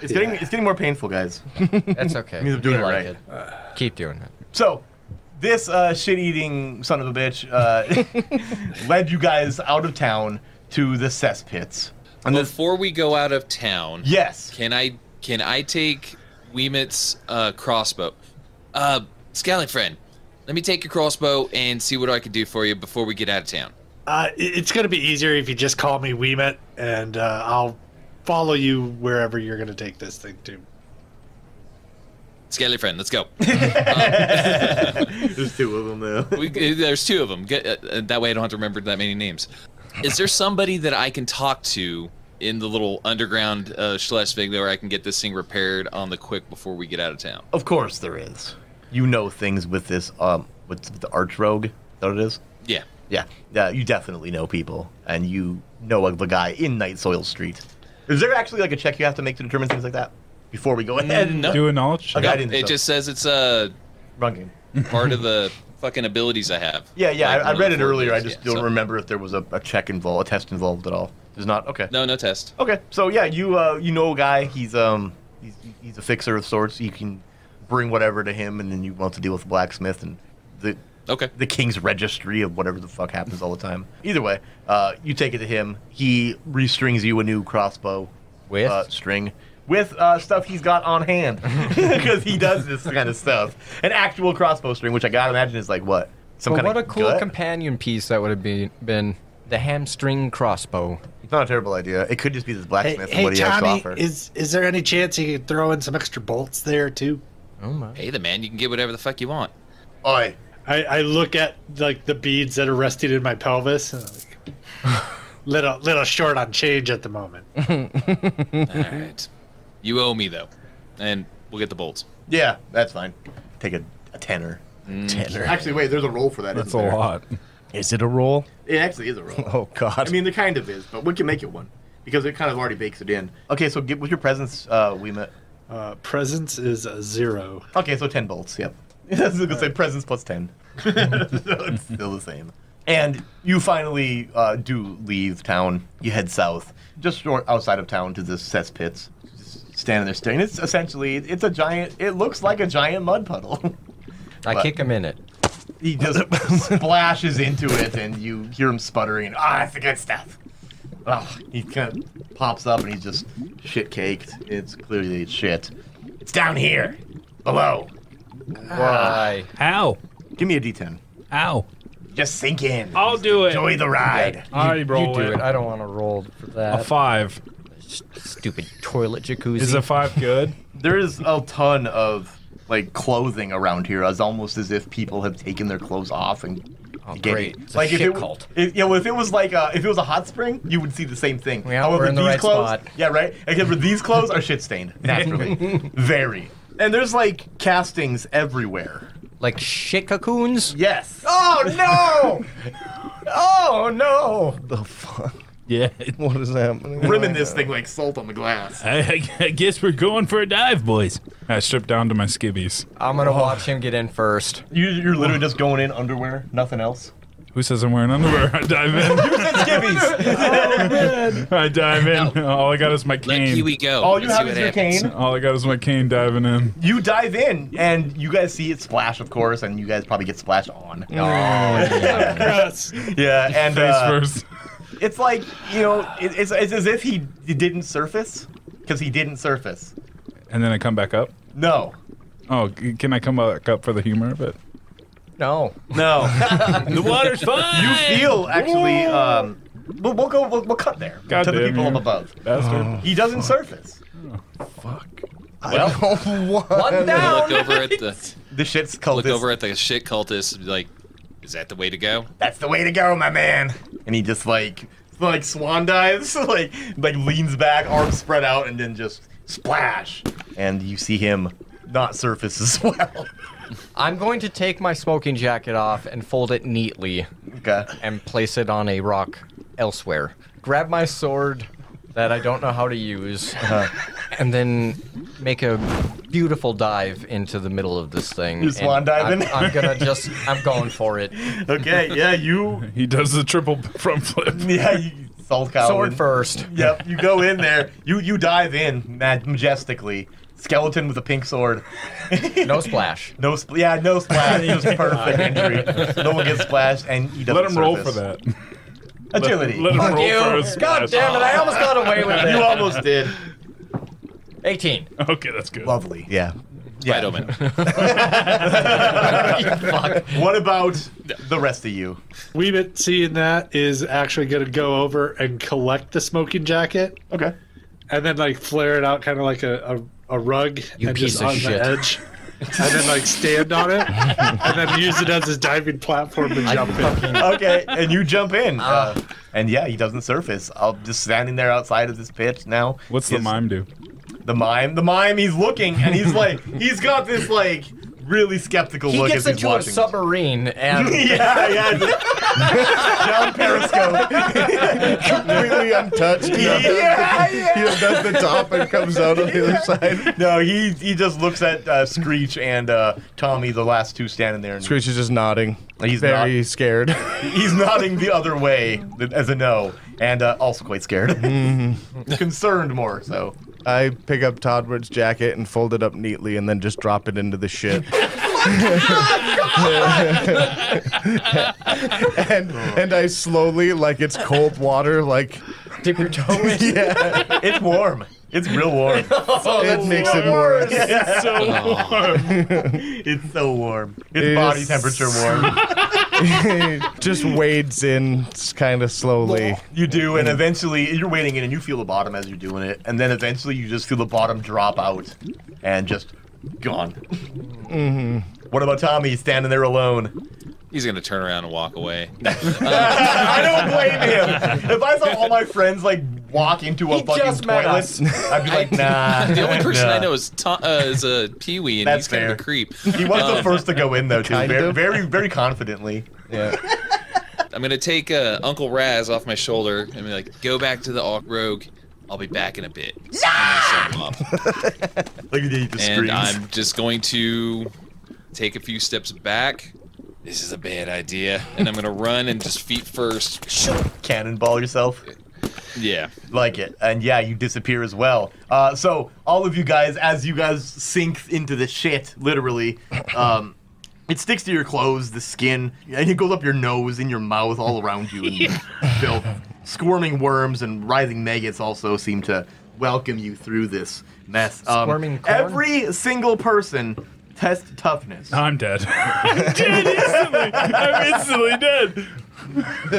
S1: it's getting more painful, guys.
S3: That's okay.
S1: Means I'm doing
S3: You
S1: it
S3: like
S1: right.
S3: it. Keep doing it.
S1: So, this shit-eating son of a bitch led you guys out of town to the cesspits. And
S5: Before we go out of town,
S1: yes.
S5: can I take Wemut's crossbow? Scally friend, let me take your crossbow and see what I can do for you before we get out of town.
S4: It's going to be easier if you just call me Wemut, and I'll follow you wherever you're going to take this thing to.
S5: Scally friend, let's go.
S1: There's two of them, though.
S5: There's two of them. That way I don't have to remember that many names. Is there somebody that I can talk to in the little underground Schleswig where I can get this thing repaired on the quick before we get out of town?
S1: Of course there is. You know things with this, with the archrogue, is that what it is?
S5: Yeah.
S1: Yeah, you definitely know people, and you know of the guy in Night Soil Street. Is there actually like a check you have to make to determine things like that before we go ahead?
S5: No.
S2: Do a knowledge check.
S1: Okay, I didn't
S5: It
S1: know.
S5: just says it's
S1: Wrong game.
S5: part of the fucking abilities I have.
S1: Yeah,
S5: Like,
S1: I
S5: one of
S1: read
S5: the
S1: it
S5: four
S1: earlier. I
S5: abilities,
S1: just
S5: yeah,
S1: don't
S5: so-
S1: remember if there was a check involved, a test involved at all. There's not. Okay.
S5: No test.
S1: Okay. So yeah, you know a guy. He's a fixer of sorts. You can bring whatever to him, and then you want to deal with the blacksmith and the king's registry of whatever the fuck happens all the time. Either way, you take it to him. He restrings you a new crossbow
S3: With?
S1: string with stuff he's got on hand because he does this kind of stuff. An actual crossbow string, which I gotta imagine is like what? Some
S3: Well,
S1: kind
S3: what
S1: of
S3: a cool
S1: gut?
S3: companion piece that would have been the hamstring crossbow.
S1: It's not a terrible idea. It could just be this
S4: Hey,
S1: blacksmith and
S4: hey
S1: what he has to
S4: Tommy,
S1: offer.
S4: is there any chance you could throw in some extra bolts there too?
S3: Oh my.
S5: Hey, the man, you can get whatever the fuck you want.
S1: Oi.
S4: I look at like the beads that are resting in my pelvis, and I'm like, little short on change at the moment.
S5: All right. You owe me, though. And we'll get the bolts.
S1: Yeah, that's fine. Take a tenner.
S7: Tenor.
S1: Actually, wait, there's a roll for that.
S2: That's a
S1: isn't there?
S2: lot.
S7: Is it a roll?
S1: It actually is a roll.
S7: Oh, God.
S1: I mean, there kind of is, but we can make it one because it kind of already bakes it in. Okay, so get with your presence, Wemut.
S4: Presence is a 0.
S1: Okay, so 10 bolts. Yep. That's gonna say presence plus 10. So it's still the same. And you finally do leave town. You head south, just short outside of town to the cesspits. Just standing there staring. It's essentially a giant. It looks like a giant mud puddle.
S3: I
S1: But-
S3: kick him in it.
S1: He just splashes into it, and you hear him sputtering. That's the good stuff. Oh, he kind of pops up, and he's just shit caked. It's clearly shit.
S6: It's down here, below.
S3: Why?
S2: How?
S1: Give me a D10.
S2: Ow.
S6: Just sink in.
S2: I'll do it.
S6: Enjoy the ride.
S2: I
S3: You
S2: roll
S3: do it.
S2: it.
S3: I don't want to roll for that.
S2: A 5.
S3: Stupid toilet jacuzzi.
S2: Is a 5 good?
S1: There is a ton of like clothing around here, as almost as if people have taken their clothes off and
S3: Oh,
S1: get
S3: great.
S1: it.
S3: It's a
S1: Like
S3: shit
S1: if it,
S3: cult.
S1: well, if it was like if it was a hot spring, you would see the same thing.
S3: Yeah, we're in the
S1: these
S3: right
S1: clothes,
S3: spot.
S1: yeah, right. Except for these clothes are shit stained naturally, very. And there's like castings everywhere.
S3: Like shit cocoons?
S1: Yes.
S3: Oh no! Oh no!
S7: the fuck?
S2: Yeah.
S7: What is happening?
S1: Rimming this thing like salt on the glass.
S2: I guess we're going for a dive, boys. I strip down to my skivvies.
S3: I'm gonna watch him get in first.
S1: You're literally just going in underwear, nothing else.
S2: Who says I'm wearing underwear? I dive in. I dive in. All I got is my
S5: Let
S2: cane.
S5: Peewee go.
S1: All you
S5: Let's see
S1: have
S5: what
S1: is your
S5: happens.
S1: cane.
S2: All I got is my cane diving in.
S1: You dive in, and you guys see it splash, of course, and you guys probably get splashed on.
S4: Yes.
S1: Yeah, and
S2: Face first.
S1: it's like, you know, it's as if he didn't surface, because he didn't surface.
S2: And then I come back up.
S1: No.
S2: Oh, can I come back up for the humor of it?
S3: No.
S1: No.
S2: The water's fine.
S1: You feel actually. We'll cut there
S2: God
S1: to the
S2: damn
S1: people
S2: you.
S1: up above.
S2: Bastard.
S1: He doesn't surface.
S3: Well, one down.
S5: Look over at
S1: The shit's cultist.
S5: look over at the shit cultist. And be like, is that the way to go?
S6: That's the way to go, my man.
S1: And he just like swan dives, like leans back, arms spread out, and then just splash. And you see him not surface as well.
S3: I'm going to take my smoking jacket off and fold it neatly
S1: Okay.
S3: and place it on a rock elsewhere. Grab my sword that I don't know how to use, and then make a beautiful dive into the middle of this thing.
S1: You swan diving?
S3: I'm going for it.
S1: Okay, yeah, you
S2: He does the triple front flip.
S1: salt cow.
S3: Sword first.
S1: Yep, you go in there. You dive in majestically. Skeleton with a pink sword.
S3: No splash.
S1: No splash. Just perfect injury. No one gets splashed, and he doesn't
S2: Let him roll for
S1: surface.
S2: that.
S1: Agility.
S2: Let him
S3: Fuck
S2: roll
S3: you.
S2: for a
S3: God
S2: splash.
S3: damn it, I almost got away with it.
S1: You almost did.
S3: 18.
S2: Okay, that's good.
S1: Lovely. Yeah.
S5: Right, Omen.
S3: Fuck.
S1: What about the rest of you?
S4: Wemut, seeing that, is actually going to go over and collect the smoking jacket
S1: Okay.
S4: and then like flare it out kind of like a rug
S3: You
S4: and
S3: piece
S4: just
S3: of
S4: on
S3: shit.
S4: the edge. And then like stand on it and then use it as a diving platform to jump in.
S1: Okay, and you jump in. And yeah, he doesn't surface. I'm just standing there outside of this pit now.
S2: What's the
S1: Is-
S2: mime do?
S1: The mime, he's looking, and he's like, he's got this like really skeptical
S3: He
S1: look
S3: gets
S1: as he's
S3: into a
S1: watching.
S3: submarine and
S1: yeah, down periscope.
S7: Completely untouched. He does the top and comes out on the other side.
S1: No, he just looks at Screech and Tommy, the last two standing there. And
S7: Screech is just nodding.
S1: He's
S7: very scared.
S1: he's nodding the other way as a no, and also quite scared. Concerned more so.
S7: I pick up Toddward's jacket and fold it up neatly and then just drop it into the shit. and I slowly, like it's cold water, like
S3: dip your toe in.
S7: yeah,
S1: It's warm. It's real warm.
S7: it makes it worse.
S2: It's so warm.
S1: It's so warm. It's
S7: It
S1: body
S7: is-
S1: temperature warm.
S7: Just wades in kind of slowly.
S1: You do, and eventually you're wading in, and you feel the bottom as you're doing it, and then eventually you just feel the bottom drop out, and just gone. What about Tommy? He's standing there alone.
S5: He's gonna turn around and walk away.
S1: I don't blame him. If I saw all my friends like walk into a
S3: He
S1: fucking
S3: just met
S1: toilet,
S3: us.
S1: I'd be like, nah.
S5: The only person
S1: nah.
S5: I know is Peewee, and
S1: That's
S5: he's kind of a
S1: fair.
S5: creep.
S1: He was the first to go in though, too.
S7: Kind
S1: Very,
S7: of.
S1: very, very confidently.
S7: Yeah.
S5: I'm gonna take Uncle Raz off my shoulder and be like, go back to the Orc Rogue. I'll be back in a bit. I'm gonna send him off.
S1: Look at the
S5: And
S1: screens.
S5: I'm just going to take a few steps back. This is a bad idea. And I'm gonna run and just feet first.
S1: Cannonball yourself.
S5: Yeah.
S1: Like it. And yeah, you disappear as well. So all of you guys, as you guys sink into the shit, literally, it sticks to your clothes, the skin, and it goes up your nose, in your mouth, all around you. And filth. Squirming worms and writhing maggots also seem to welcome you through this mess.
S3: Squirming corn?
S1: Every single person test toughness.
S2: I'm dead. I'm dead instantly. I'm instantly dead.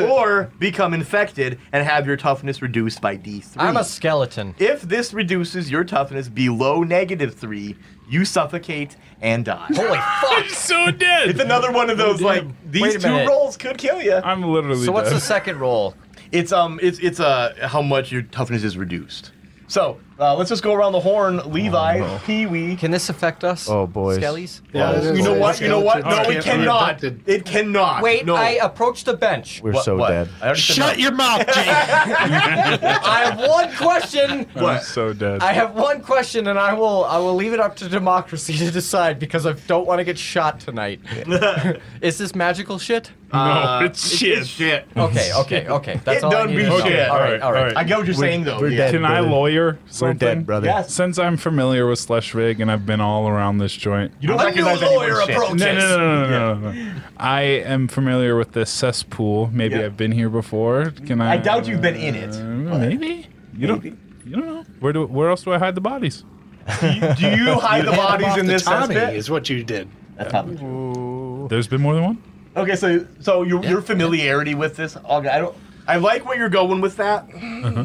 S1: Or become infected and have your toughness reduced by D3.
S3: I'm a skeleton.
S1: If this reduces your toughness below -3, you suffocate and die.
S3: Holy fuck.
S2: I'm so dead.
S1: It's another one of those like
S3: Wait
S1: these
S3: a
S1: two
S3: minute.
S1: rolls could kill you.
S2: I'm literally
S3: So what's
S2: dead.
S3: the second roll?
S1: It's how much your toughness is reduced. So let's just go around the horn. Levi, Peewee.
S3: Can this affect us?
S7: Oh, boys.
S3: Skellies?
S4: Yeah, it is.
S1: You know what? You know what? No,
S4: Skeletons
S1: it
S4: can't be
S1: cannot.
S4: infected.
S1: It cannot.
S3: Wait,
S1: no.
S3: I approached the bench.
S7: We're
S1: What-
S7: so
S1: what?
S7: dead.
S1: I already said
S4: Shut
S1: no.
S4: your mouth, Jake.
S3: I have one question.
S2: I'm so dead.
S3: I have one question, and I will leave it up to democracy to decide because I don't want to get shot tonight. Is this magical shit?
S2: no, it's shit.
S1: It's shit.
S3: Okay. That's
S1: It
S3: all I
S1: done
S3: need
S1: be
S3: to know.
S1: shit.
S3: All right.
S1: I get what you're saying though.
S7: we're
S1: yeah.
S7: dead.
S2: Can I
S7: brother.
S2: lawyer
S7: We're
S2: something?
S7: dead, brother.
S1: Yes.
S2: Since I'm familiar with Schleswig and I've been all around this joint.
S1: You don't
S3: A new
S1: recognize
S3: lawyer
S1: anyone's shit.
S3: approaches.
S2: No. I am familiar with this cesspool. Maybe
S1: Yeah.
S2: I've been here before. Can I?
S1: I doubt you've been in it.
S2: Maybe. You don't know. Where else do I hide the bodies?
S1: Do you hide the bodies in this
S4: Tommy
S1: cesspit?
S4: is what you did.
S1: That's Tommy.
S2: There's been more than one?
S1: Okay, so your familiarity with this, I like where you're going with that.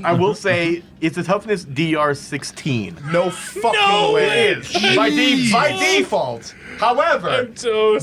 S1: I will say it's a toughness DR 16.
S7: No fucking way.
S1: It is by default. However,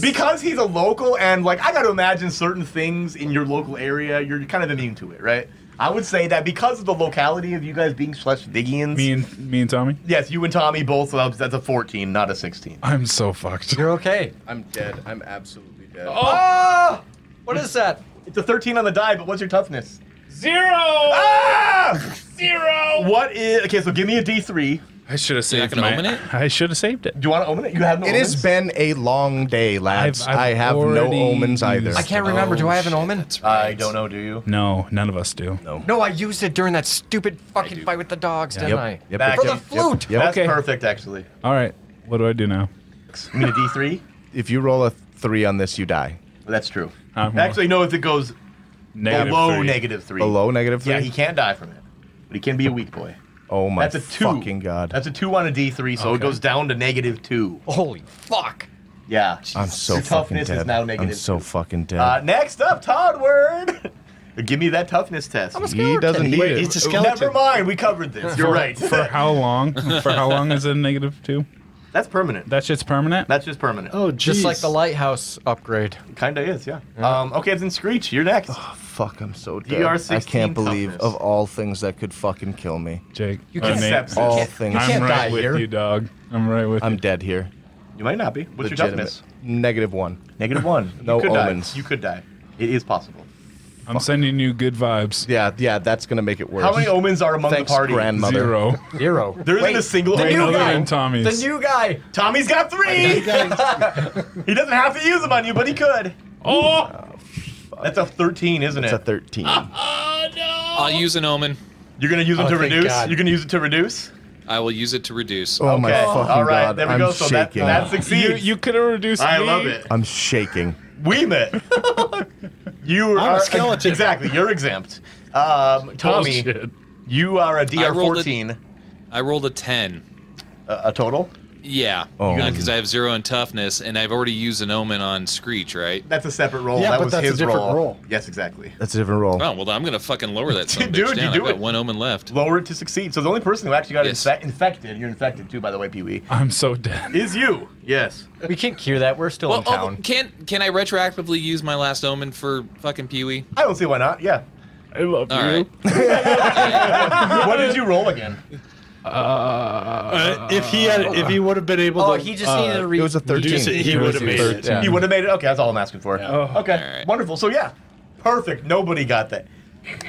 S1: because he's a local and like I got to imagine certain things in your local area, you're kind of immune to it, right? I would say that because of the locality of you guys being Schleswigians.
S2: Me and Tommy?
S1: Yes, you and Tommy both. So that's a 14, not a 16.
S2: I'm so fucked.
S3: You're okay.
S7: I'm dead. I'm absolutely dead.
S3: Oh! What is that?
S1: It's a 13 on the die, but what's your toughness?
S2: 0!
S1: Ah!
S2: 0!
S1: What is... Okay, so give me a D3.
S2: I should have saved
S5: gonna omen it?
S2: I should have saved it.
S1: Do you want to omen it? You have no
S7: It
S1: omens?
S7: has been a long day, lads.
S2: I've
S7: I have no
S2: already
S7: omens either.
S2: used-
S3: I can't remember. Do I have an omen?
S1: I don't know, do you?
S2: No, none of us do.
S3: No, I used it during that stupid fucking fight with the dogs, didn't I?
S7: Yep.
S1: Back
S3: For the
S1: in.
S3: flute!
S7: Yep.
S1: That's
S2: Okay.
S1: perfect, actually.
S2: All right. What do I do now?
S1: You mean a D3?
S7: If you roll a 3 on this, you die.
S1: That's true.
S2: I'm
S1: Actually, no, if it goes below
S2: -3.
S1: -3.
S7: Below -3?
S1: Yeah, he can't die from it. But he can be a weak boy.
S7: Oh my
S1: That's a 2.
S7: fucking god.
S1: That's a 2 on a D3, so it goes down to -2.
S3: Holy fuck!
S1: Yeah.
S7: I'm so
S1: Your
S7: fucking
S1: toughness
S7: dead.
S1: is now
S7: I'm
S1: -2.
S7: so fucking dead.
S1: Next up, Toddward. Give me that toughness test.
S7: He doesn't need it.
S4: He's a skeleton.
S1: Never mind, we covered this. You're right.
S2: For how long? For how long is it -2?
S1: That's permanent.
S2: That shit's permanent?
S1: That's just permanent.
S4: Oh, jeez.
S3: Just like the lighthouse upgrade.
S1: Kinda is, yeah. Okay, it's in Screech. You're next.
S7: Fuck, I'm so dead.
S1: DR
S7: I
S1: 16
S7: can't believe
S1: toughness.
S7: of all things that could fucking kill me.
S2: Jake.
S3: You can
S2: Nate,
S1: accept
S7: All
S1: it.
S7: things.
S2: I'm
S3: can't
S2: right
S3: die
S2: with
S3: here.
S2: you, dog. I'm right with
S7: I'm
S2: you.
S7: dead here.
S1: You might not be. What's your toughness?
S7: -1.
S1: -1.
S7: No
S1: You could
S7: omens.
S1: Die. You could die. It is possible.
S2: I'm sending you good vibes.
S7: Yeah, that's gonna make it worse.
S1: How many omens are among
S7: Thanks,
S1: the party?
S7: grandmother.
S2: 0.
S3: 0.
S1: There isn't a single
S3: the
S1: omen.
S3: new
S2: Other
S3: guy.
S2: than Tommy's.
S3: The new guy.
S1: Tommy's got 3! He doesn't have to use them on you, but he could.
S2: Oh!
S1: That's a 13, isn't
S7: It's
S1: it?
S7: a 13.
S5: I'll use an omen.
S1: You're gonna use them to
S4: thank
S1: reduce?
S4: God.
S1: You're gonna use it to reduce?
S5: I will use it to reduce.
S7: Oh my
S1: Okay.
S7: fucking
S1: All right,
S7: god.
S1: there we
S7: I'm
S1: go. So that
S7: shaking.
S1: succeeds.
S2: You could have reduced
S1: I
S2: me.
S1: love it.
S7: I'm shaking.
S1: Wemut. You
S4: I'm
S1: are
S4: a skeleton.
S1: Exactly, you're exempt. Tommy,
S2: Bullshit.
S1: you are a
S5: I
S1: DR
S5: rolled
S1: 14.
S5: I rolled a 10.
S1: A total?
S5: Yeah,
S7: Oh.
S5: because I have 0 in toughness, and I've already used an omen on Screech, right?
S1: That's a separate roll.
S4: Yeah,
S1: that
S4: but
S1: was
S4: that's a
S1: his
S4: different roll.
S1: Yes, exactly.
S7: That's a different roll.
S5: Oh, well, I'm going to fucking lower that son of a
S1: Dude,
S5: bitch
S1: you
S5: down.
S1: do
S5: I've got
S1: it.
S5: 1 omen left.
S1: Lower it to succeed. So the only person who actually got
S5: Yes.
S1: infected, you're infected too, by the way, Peewee,
S2: I'm so dead.
S1: is you. Yes.
S3: We can't cure that. We're still
S5: Well,
S3: in town.
S5: can I retroactively use my last omen for fucking Peewee?
S1: I don't see why not. Yeah.
S2: I love
S5: All
S2: you.
S5: right.
S1: What did you roll again?
S4: If he would have been able
S3: Oh,
S4: to,
S3: he just needed to
S7: It was a 13.
S4: reduce it, he would have made it.
S3: Yeah.
S1: He would have made it. Okay, that's all I'm asking for.
S2: Oh.
S1: Okay,
S5: All right.
S1: wonderful. So yeah, perfect. Nobody got that.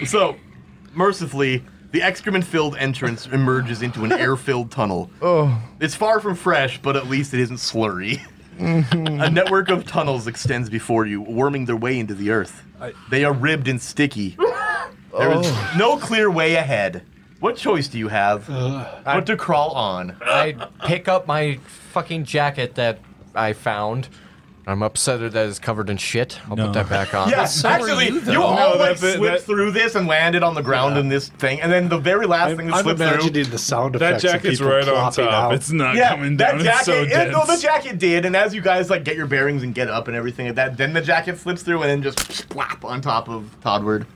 S1: So, mercifully, the excrement-filled entrance emerges into an air-filled tunnel.
S7: Oh.
S1: It's far from fresh, but at least it isn't slurry. A network of tunnels extends before you, worming their way into the earth. They are ribbed and sticky. There is no clear way ahead. What choice do you have? What to crawl on?
S3: I pick up my fucking jacket that I found. I'm upset that it's covered in shit. I'll
S2: No.
S3: put that back on.
S1: Yes,
S5: So are
S1: actually,
S5: you,
S1: you,
S5: though.
S1: all
S2: No,
S1: like
S2: that's it,
S1: slipped
S2: that-
S1: through this and landed on the ground in this thing, and then the very last thing that
S4: I'm
S1: slipped through.
S4: imagining the sound
S2: That
S4: effects of
S2: jacket's
S4: people
S2: right on
S4: plopping
S2: top.
S4: out.
S2: It's not
S1: Yeah,
S2: coming
S1: that
S2: down.
S1: jacket.
S2: It's so
S1: yeah, no, the
S2: dense.
S1: jacket did, and as you guys like get your bearings and get up and everything like that, then the jacket slips through and then just splap on top of Toddward.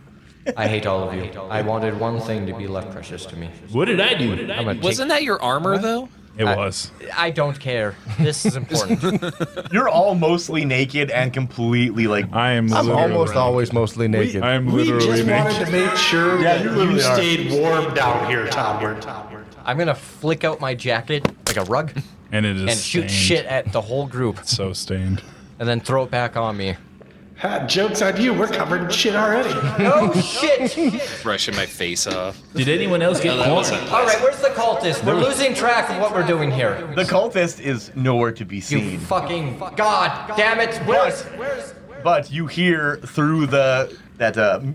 S3: I hate all of you. I wanted one thing to be left precious to me.
S2: What did I do?
S3: I'm gonna take-
S5: Wasn't that your armor, though?
S2: It was.
S3: I don't care. This is important.
S1: You're all mostly naked and completely like.
S2: I am
S7: I'm
S2: literally
S7: almost always mostly naked.
S2: I am
S4: We
S2: literally
S4: just
S2: naked.
S4: wanted to make sure
S1: Yeah,
S4: that
S1: you
S4: you,
S1: literally are.
S4: stayed warm down here, Toddward.
S3: I'm gonna flick out my jacket like a rug
S2: And it is
S3: and shoot
S2: stained.
S3: shit at the whole group,
S2: So stained.
S3: and then throw it back on me.
S4: Ha, joke's on you. We're covered in shit already.
S3: Oh shit!
S5: Brushing my face off.
S8: Did anyone else get
S5: No, that wasn't.
S3: All right, where's the cultist? We're losing track of what we're doing here.
S1: The cultist is nowhere to be
S3: You
S1: seen,
S3: fucking god damn it! Where's
S1: but you hear through that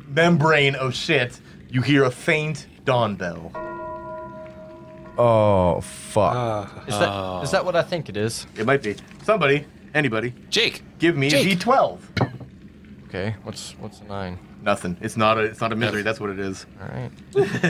S1: membrane of shit. You hear a faint dawn bell.
S7: Oh, fuck.
S3: is that what I think it is?
S1: It might be somebody, anybody.
S5: Jake.
S1: Give me
S5: Jake.
S1: a D12.
S3: Okay, what's a 9?
S1: Nothing. It's not a misery. That's what it is.
S3: All right.